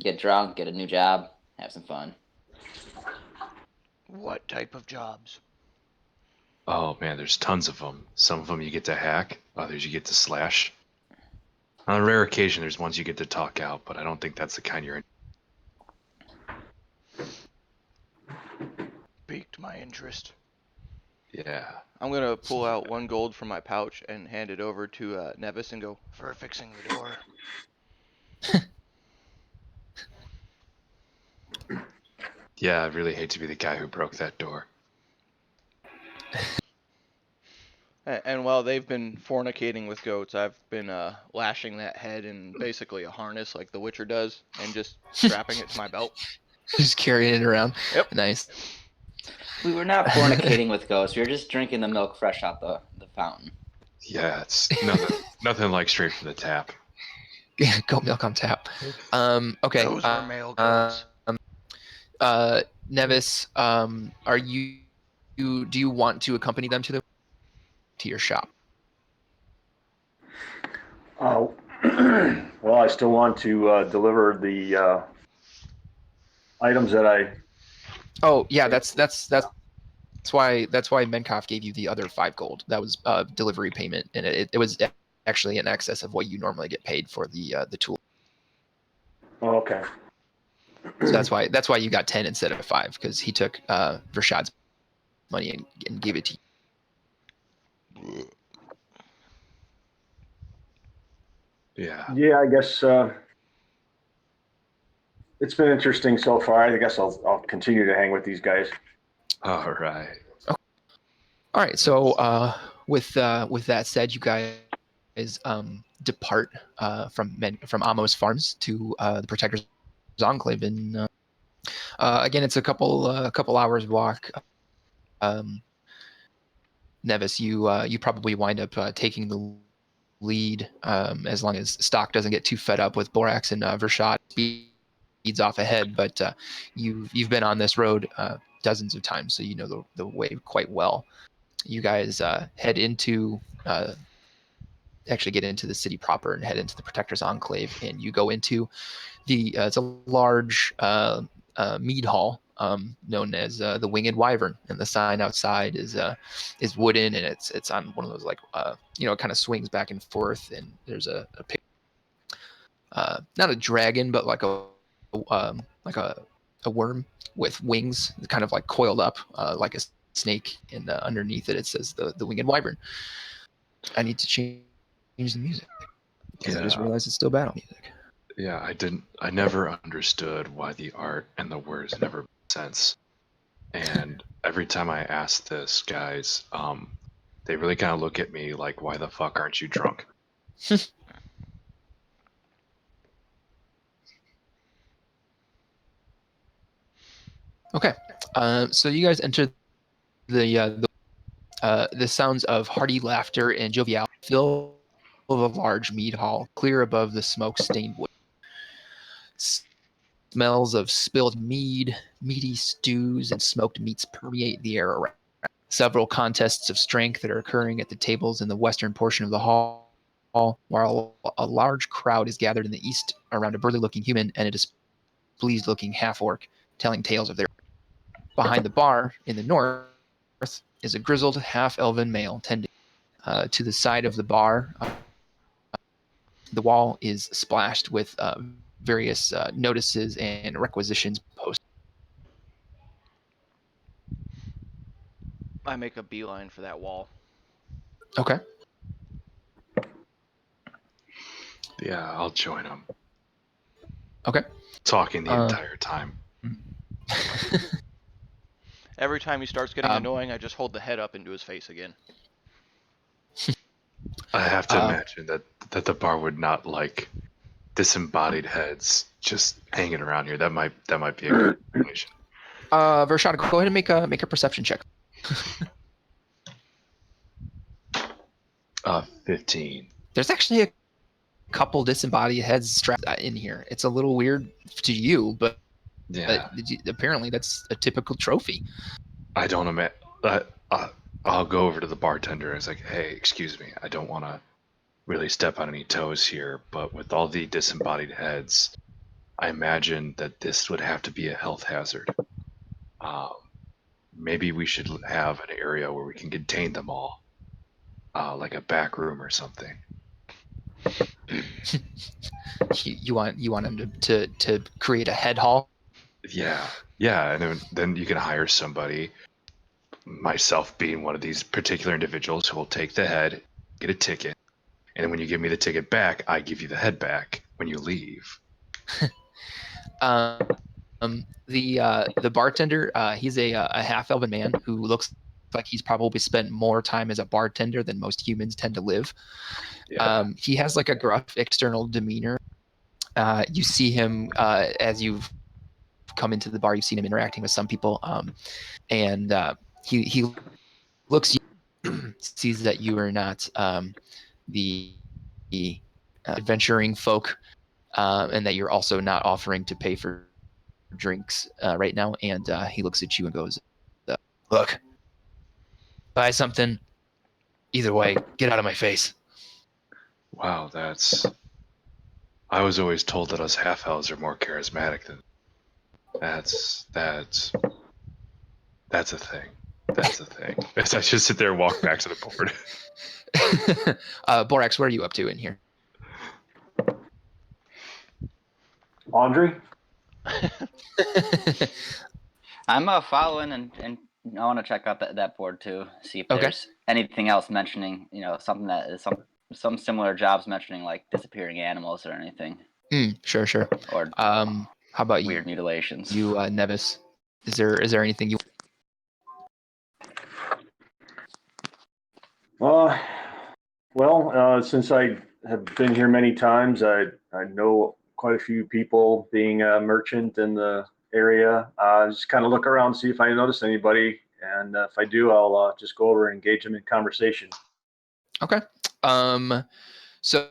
Get drunk, get a new job, have some fun. What type of jobs? Oh man, there's tons of them. Some of them you get to hack, others you get to slash. On a rare occasion, there's ones you get to talk out, but I don't think that's the kind you're in. Piqued my interest. Yeah. I'm gonna pull out 1 gold from my pouch and hand it over to Nevis and go, for fixing the door. Yeah, I really hate to be the guy who broke that door. And while they've been fornicating with goats, I've been lashing that head in basically a harness like the Witcher does, and just strapping it to my belt. Just carrying it around. Yep. Nice. We were not fornicating with ghosts. We were just drinking the milk fresh out the fountain. Yeah, it's nothing like straight from the tap. Yeah, goat milk on tap. Okay. Those were male goats. Nevis, are you do you want to accompany them to your shop? Well, I still want to deliver the items that I... Oh yeah, that's why Menkov gave you the other 5 gold. That was delivery payment, and it was actually in excess of what you normally get paid for the tool. Oh, okay. So that's why you got 10 instead of 5, because he took Vershad's money and gave it to you. Yeah. Yeah, I guess it's been interesting so far. I guess I'll continue to hang with these guys. All right. Okay. All right. So with that said, you guys depart from Amos Farms to the Protector's Enclave, and again, it's a couple hours walk. Nevis, you probably wind up taking the lead as long as Stock doesn't get too fed up with Borax and Vershad speeds off ahead. But you've been on this road dozens of times, so you know the way quite well. You guys head into actually get into the city proper and head into the Protector's Enclave, and you go into it's a large mead hall known as the Winged Wyvern, and the sign outside is wooden, and it's on one of those like it kind of swings back and forth, and there's a not a dragon, but like a worm with wings, kind of like coiled up like a snake, and underneath it says the Winged Wyvern. I need to change the music because I just realized it's still battle music. Yeah, I never understood why the art and the words never made sense. And every time I ask this, guys, they really kind of look at me like, why the fuck aren't you drunk? Okay, so you guys enter the sounds of hearty laughter and joviality fill a large mead hall, clear above the smoke-stained wood. Smells of spilled mead, meaty stews, and smoked meats permeate the air around. Several contests of strength that are occurring at the tables in the western portion of the hall, while a large crowd is gathered in the east around a burly-looking human and a displeased-looking half-orc telling tales of their. Behind the bar in the north is a grizzled half-elven male tending. To the side of the bar, the wall is splashed with various notices and requisitions posted. I make a beeline for that wall. Okay. Yeah, I'll join them. Okay. Talking the entire time. Every time he starts getting annoying, I just hold the head up into his face again. I have to imagine that the bar would not like disembodied heads just hanging around here. That might be a good explanation. Vershada, go ahead and make a perception check. 15. There's actually a couple disembodied heads strapped in here. It's a little weird to you, but Yeah, apparently that's a typical trophy. I don't imagine. I'll go over to the bartender and it's like, hey, excuse me, I don't want to really step on any toes here, but with all the disembodied heads, I imagine that this would have to be a health hazard. Maybe we should have an area where we can contain them all, like a back room or something. You want him to create a head hall? Yeah, and then you can hire somebody, myself being one of these particular individuals, who will take the head, get a ticket, and then when you give me the ticket back, I give you the head back when you leave. The bartender, he's a half-elven man who looks like he's probably spent more time as a bartender than most humans tend to live. Yeah. He has like a gruff external demeanor. You see him as you've come into the bar. You've seen him interacting with some people, and he looks, sees that you are not the adventuring folk, and that you're also not offering to pay for drinks right now. And he looks at you and goes, "Look, buy something. Either way, get out of my face." Wow, I was always told that us half elves are more charismatic than. That's a thing. That's a thing. As I just sit there and walk back to the board. Borax, what are you up to in here? Laundry? I'm following and I want to check out that board too, see if Okay. there's anything else mentioning, something that is some similar jobs mentioning like disappearing animals or anything. Sure. Or How about weird mutilations. You, Nevis? Is there anything you? Well, since I have been here many times, I know quite a few people being a merchant in the area. Just kind of look around, see if I notice anybody, and if I do, I'll just go over and engage them in conversation. Okay. So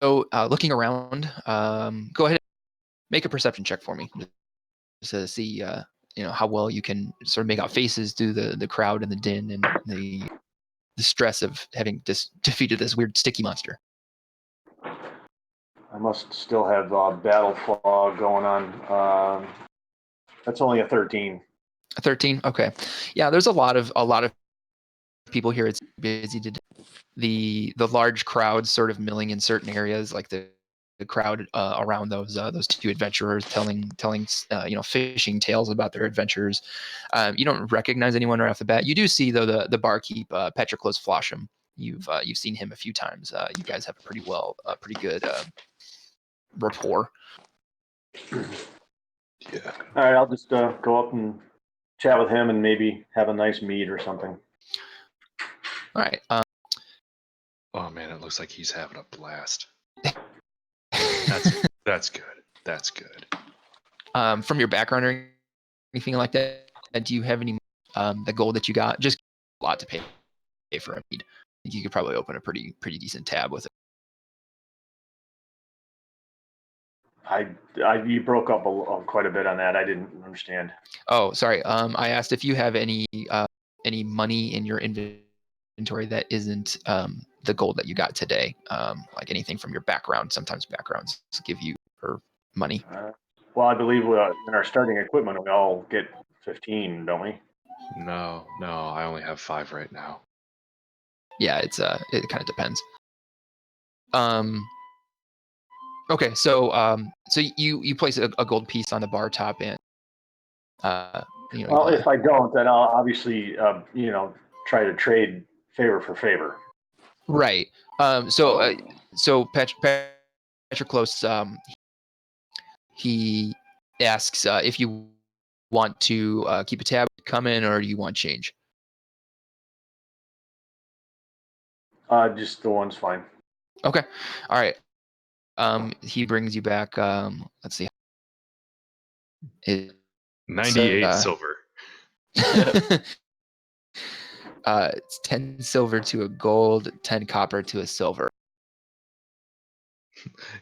looking around, go ahead and make a perception check for me, just to see how well you can sort of make out faces through the crowd and the din and the stress of having defeated this weird sticky monster. I must still have battle fog going on. That's only a 13. A 13. Okay. Yeah, there's a lot of people here. It's busy today. The large crowds sort of milling in certain areas, like the crowd around those two adventurers telling fishing tales about their adventures. You don't recognize anyone right off the bat. You do see though the barkeep Petroclos Flosham. You've seen him a few times. You guys have a pretty good rapport. Yeah. All right, I'll just go up and chat with him and maybe have a nice mead or something. All right. Oh man, it looks like he's having a blast. That's good. That's good. From your background or anything like that, do you have any the gold that you got? Just a lot to pay for a mead. I think you could probably open a pretty decent tab with it. You broke up quite a bit on that. I didn't understand. Oh, sorry. I asked if you have any money in your inventory that isn't the gold that you got today. Like anything from your background. Sometimes backgrounds give you money. Well, I believe in our starting equipment, we all get 15, don't we? No, I only have 5 right now. Yeah, it kind of depends. Okay, so you place a gold piece on the bar top and Well, if I don't, then I'll obviously try to trade favor for favor. right. So Petroclos he asks if you want to keep a tab, come in, or do you want change? Just the one's fine. Okay. All right. He brings you back. Let's see. It's 98 silver. It's 10 silver to a gold, 10 copper to a silver.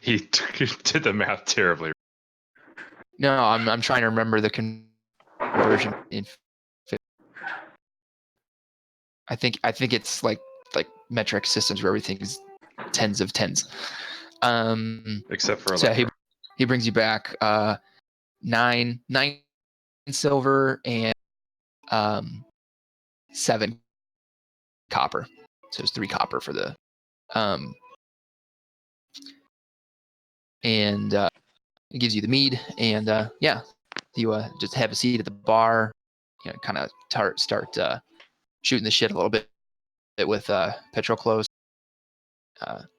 He did the math terribly. No, I'm trying to remember the conversion in. I think it's like metric systems where everything is tens of tens. Except for so Electro. he brings you back 9 silver and 7 copper. So it's 3 copper for the and it gives you the mead and yeah, you just have a seat at the bar, kind of start shooting the shit a little bit with Petroclos.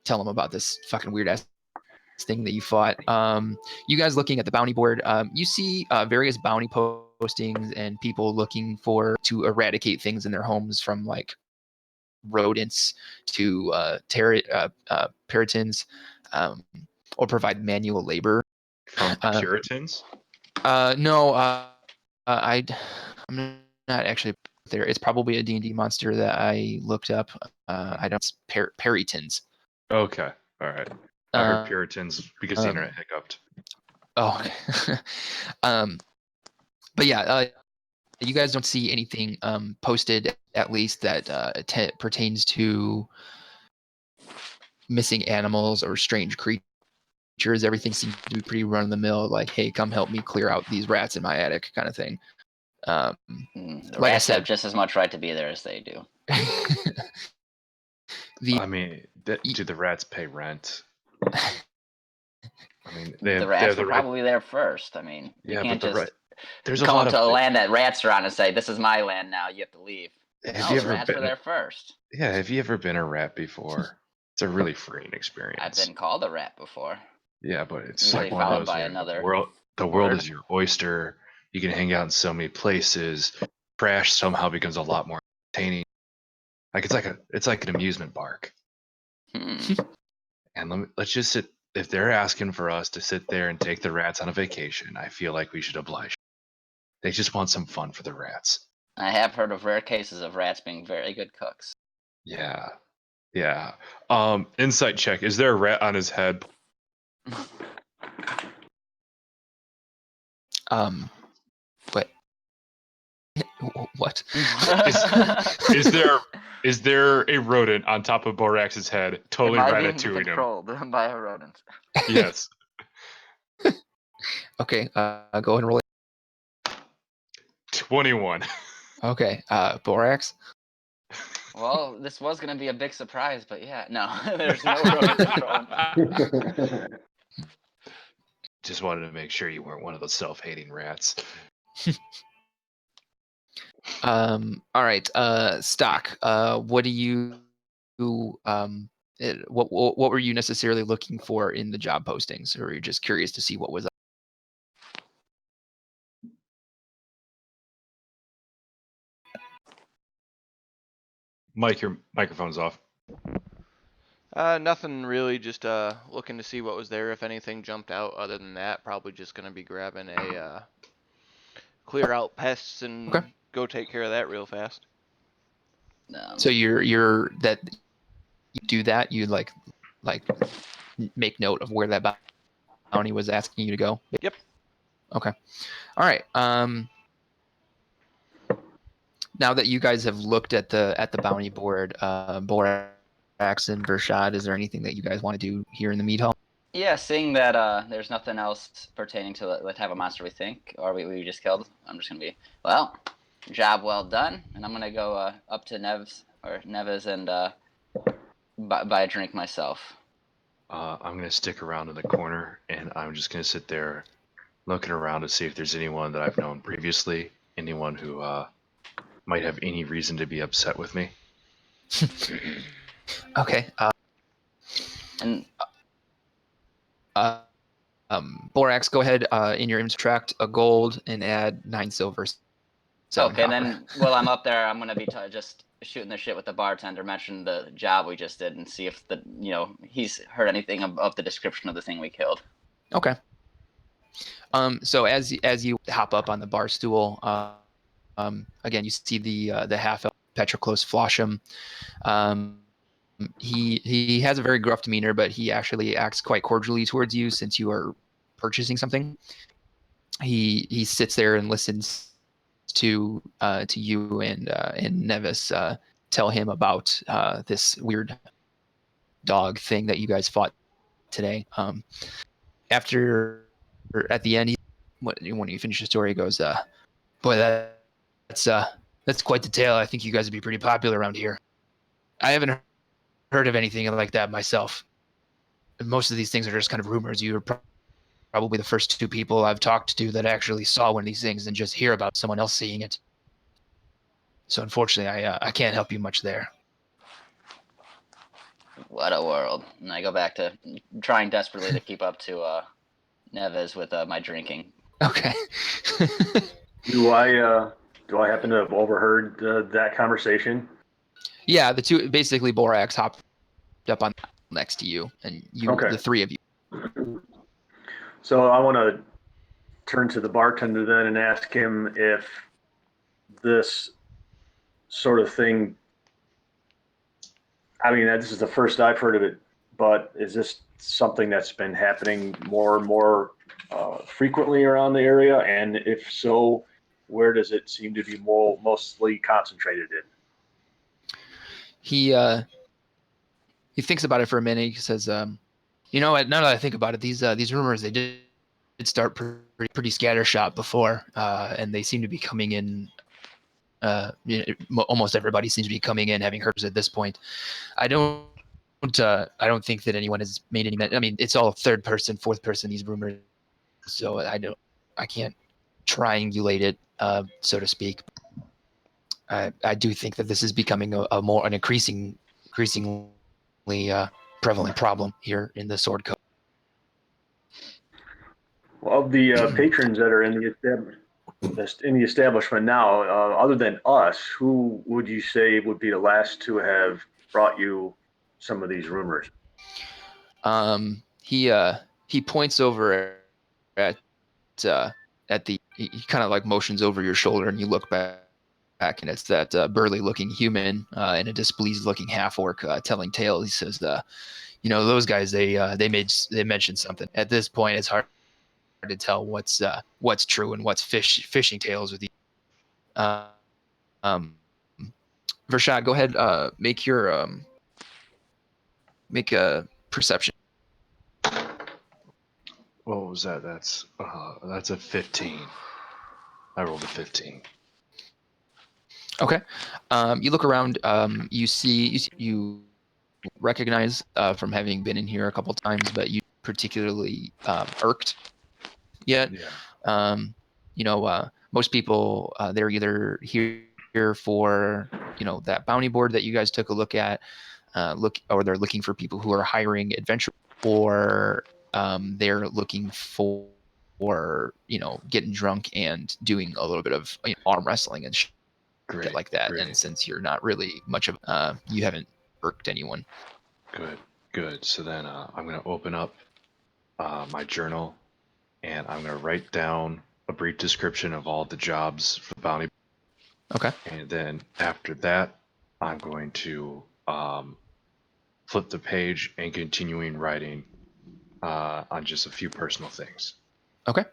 Tell him about this fucking weird ass thing that you fought. You guys looking at the bounty board, you see various bounty postings and people looking to eradicate things in their homes, from like rodents to Puritans, or provide manual labor. From Puritans? No, I'm not actually there. It's probably a D&D monster that I looked up. I don't. Puritans. Okay, all right. I heard Puritans because the internet hiccuped. Oh, okay. But yeah, you guys don't see anything posted, at least that pertains to missing animals or strange creatures. Everything seems to be pretty run of the mill, like, hey, come help me clear out these rats in my attic, kind of thing. The like rats I said, have just as much right to be there as they do. I mean, do the rats pay rent? I mean, The rats were probably there first. I mean, you can't just there's come a lot up to of a land that rats are on and say, "This is my land now. You have to leave." Have No, you the ever rats were been there first. Yeah, have you ever been a rat before? It's a really freeing experience. I've been called a rat before. Yeah, but it's Usually like one of followed those by where another the world word. is your oyster. You can hang out in so many places. Trash somehow becomes a lot more entertaining. Like it's like an amusement park. And let's just sit. If they're asking for us to sit there and take the rats on a vacation, I feel like we should oblige. They just want some fun for the rats. I have heard of rare cases of rats being very good cooks. Yeah. Insight check. Is there a rat on his head? What? Is there a rodent on top of Borax's head, totally Am I being ratatouille him? controlled by a rodent? Yes. Okay, go ahead and roll it. 21. Okay. Borax. Well, this was gonna be a big surprise, but yeah, no, there's no rodent control. Just wanted to make sure you weren't one of those self-hating rats. All right. Stock. What do you what were you necessarily looking for in the job postings, or are you just curious to see what was up? Mike, your microphone's off. Nothing really. Just looking to see what was there. If anything jumped out. Other than that, probably just gonna be grabbing a clear out pests and Okay. go take care of that real fast. So you're that you do that, you like make note of where that bounty was asking you to go. Yep. Okay. All right. Now that you guys have looked at the bounty board, Borax and Vershad, is there anything that you guys want to do here in the meat hall? Yeah, seeing that there's nothing else pertaining to the type of monster we think, or we just killed, I'm just gonna be, well, job well done, and I'm gonna go up to Neves and buy a drink myself. I'm gonna stick around in the corner, and I'm just gonna sit there, looking around to see if there's anyone that I've known previously, anyone who might have any reason to be upset with me. Okay. And Borax, go ahead in your subtract a gold and add 9 silver. 7 okay, copper. then while I'm up there, I'm gonna be just shooting the shit with the bartender, mention the job we just did, and see if he's heard anything of the description of the thing we killed. Okay. So as you hop up on the bar stool, again you see the half elf Petroclos Flosham. He has a very gruff demeanor, but he actually acts quite cordially towards you since you are purchasing something. He sits there and listens to you and Nevis tell him about this weird dog thing that you guys fought today. At the end, when you finish the story, he goes, "Boy, that's quite the tale. I think you guys would be pretty popular around here. I haven't heard of anything like that myself. Most of these things are just kind of rumors. You're probably the first 2 people I've talked to that actually saw one of these things and just hear about someone else seeing it. So unfortunately, I can't help you much there." What a world! And I go back to trying desperately to keep up to Neves with my drinking. Okay. Do I happen to have overheard that conversation? Yeah, the two basically Borax hopped up on next to you, and Okay. the 3 of you. So I want to turn to the bartender then and ask him if this sort of thing, I mean, this is the first I've heard of it, but is this something that's been happening more and more frequently around the area? And if so, where does it seem to be mostly concentrated in? He thinks about it for a minute. He says, "You know what? Now that I think about it, these rumors they did start pretty scattershot before, and they seem to be coming in. Almost everybody seems to be coming in having heard at this point. I don't think that anyone has made any. I mean, it's all 3rd person, 4th person. These rumors, so I can't triangulate it, so to speak. I do think that this is becoming an increasingly prevalent problem here in the Sword Coast." Well, of the patrons that are in the establishment now, other than us, who would you say would be the last to have brought you some of these rumors? He points over at he kind of like motions over your shoulder, and you look back, and it's that burly looking human and a displeased looking half orc telling tales. He says, those guys they mentioned something. At this point, it's hard to tell what's true and what's fishing tales with you. Um, Vershad, go ahead, make a perception. What was that? That's a 15. I rolled a 15. Okay. You look around. You recognize from having been in here a couple times, but you particularly irked yet. Yeah. Most people they're either here for that bounty board that you guys took a look at, or they're looking for people who are hiring adventurers, or they're looking for getting drunk and doing a little bit of arm wrestling and shit Great. like that. Great. And since you're not really much of you haven't irked anyone. Good. Good. So then I'm going to open up my journal and I'm going to write down a brief description of all the jobs for the bounty. Okay. And then after that, I'm going to flip the page and continuing writing on just a few personal things. Okay.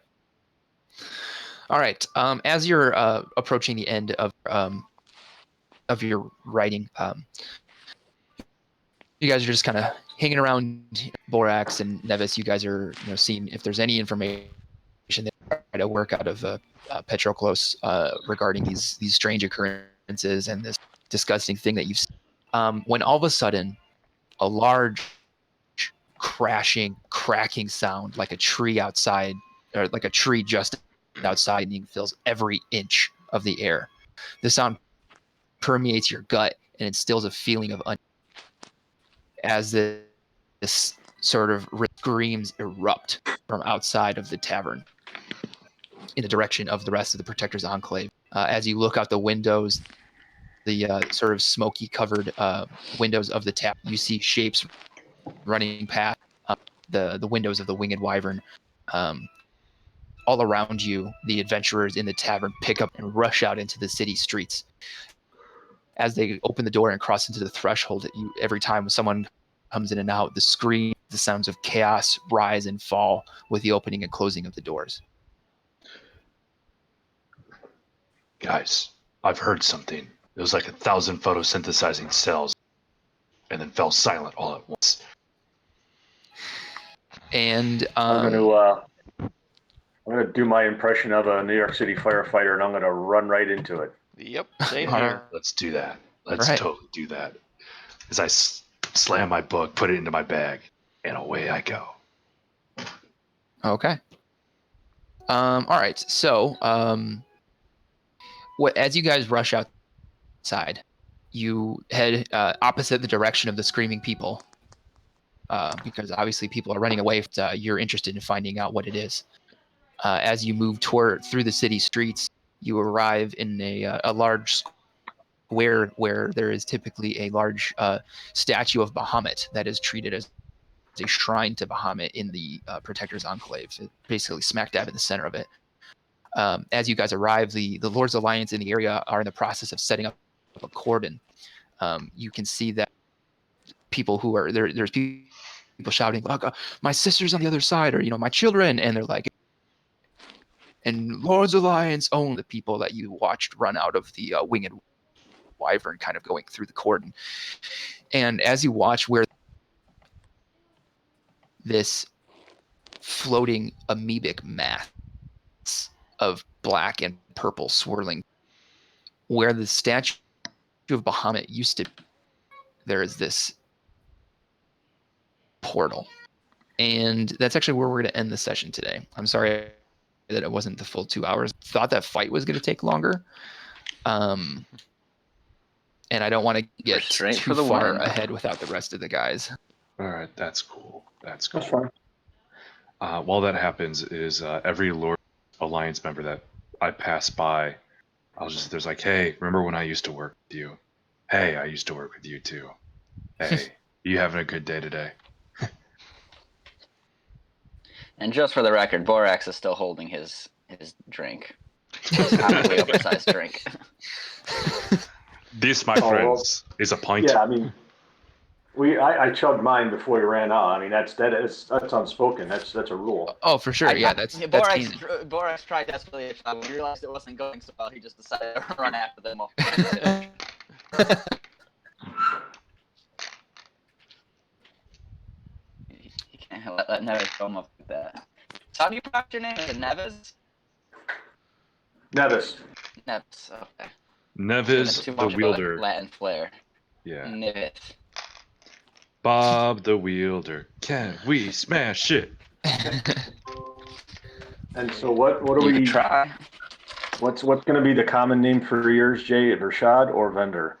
All right. As you're approaching the end of your writing, you guys are just kind of hanging around Borax and Nevis. You guys are seeing if there's any information they try to work out of Petroclos regarding these strange occurrences and this disgusting thing that you've seen. When all of a sudden, a large cracking sound like a tree outside, or like a tree just outside, fills every inch of the air. The sound permeates your gut and instills a feeling of as this sort of screams erupt from outside of the tavern in the direction of the rest of the Protector's Enclave. As you look out the windows, the sort of smoky covered windows of the tavern, you see shapes running past the windows of the Winged Wyvern. All around you, the adventurers in the tavern pick up and rush out into the city streets. As they open the door and cross into the threshold, every time someone comes in and out, the sounds of chaos rise and fall with the opening and closing of the doors. Guys, I've heard something. It was like 1,000 photosynthesizing cells and then fell silent all at once. And I'm gonna do my impression of a New York City firefighter, and I'm gonna run right into it. Yep, same All here. Let's do that. Let's Right. totally do that. As I slam my book, put it into my bag, and away I go. Okay. All right. So, as you guys rush outside, you head opposite the direction of the screaming people, because obviously people are running away. You're interested in finding out what it is. As you move through the city streets, you arrive in a large square where there is typically a large statue of Bahamut that is treated as a shrine to Bahamut in the Protector's Enclave, basically smack dab in the center of it. As you guys arrive, the Lord's Alliance in the area are in the process of setting up a cordon. You can see that people who are there, there's people shouting, my sister's on the other side, or my children, and they're like, and Lord's Alliance own the people that you watched run out of the Winged Wyvern, kind of going through the cordon. And as you watch where this floating amoebic mass of black and purple swirling, where the statue of Bahamut used to be, there is this portal. And that's actually where we're going to end the session today. I'm sorry that it wasn't the full 2 hours. Thought that fight was going to take longer. And I don't want to get straight too for the far win. ahead without the rest of the guys. All right, that's cool. That's cool. That's fine. While that happens, is every Lord Alliance member that I pass by, there's like, hey, remember when I used to work with you? Hey, I used to work with you too. Hey, you having a good day today? And just for the record, Borax is still holding his drink. His comically oversized drink. This, my well, friends, is a pint. Yeah, I mean, I chugged mine before we ran out. I mean, that's unspoken. That's a rule. Oh, for sure. Yeah, that's Borax. canon. Borax tried desperately to chug. When he realized it wasn't going so well, he just decided to run after them. He can't let Nevis come up with that. So how do you pronounce your name? Is it Nevis? Nevis. Nevis. Okay. Nevis Too the much of a Wielder. Latin flair. Yeah. Nivet. Bob the Wielder. Can we smash it? And so what are You could we, try. what's going to be the common name for yours, Jay? Rashad or Vendor?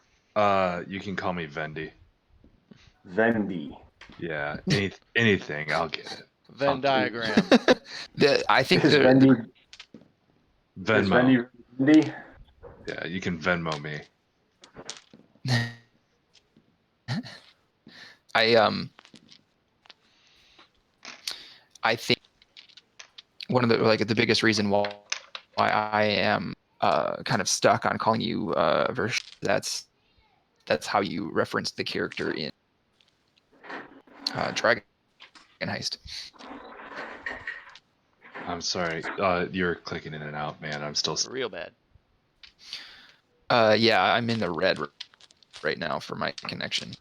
You can call me Vendy. Vendy. Yeah. Anything, I'll get it. Venn diagram. I think Is Vendy, is Venmo. Vendy? Yeah, you can Venmo me. I think one of the biggest reason why I am kind of stuck on calling you that's how you reference the character in Dragon Heist. I'm sorry. You're clicking in and out, man. I'm still. Real bad. Yeah, I'm in the red right now for my connection.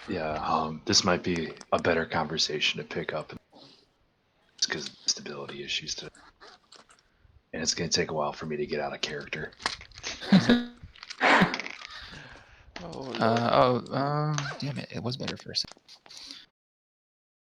Yeah. This might be a better conversation to pick up. Because of stability issues today. And it's going to take a while for me to get out of character. Oh, Lord. Damn it! It was better for a second.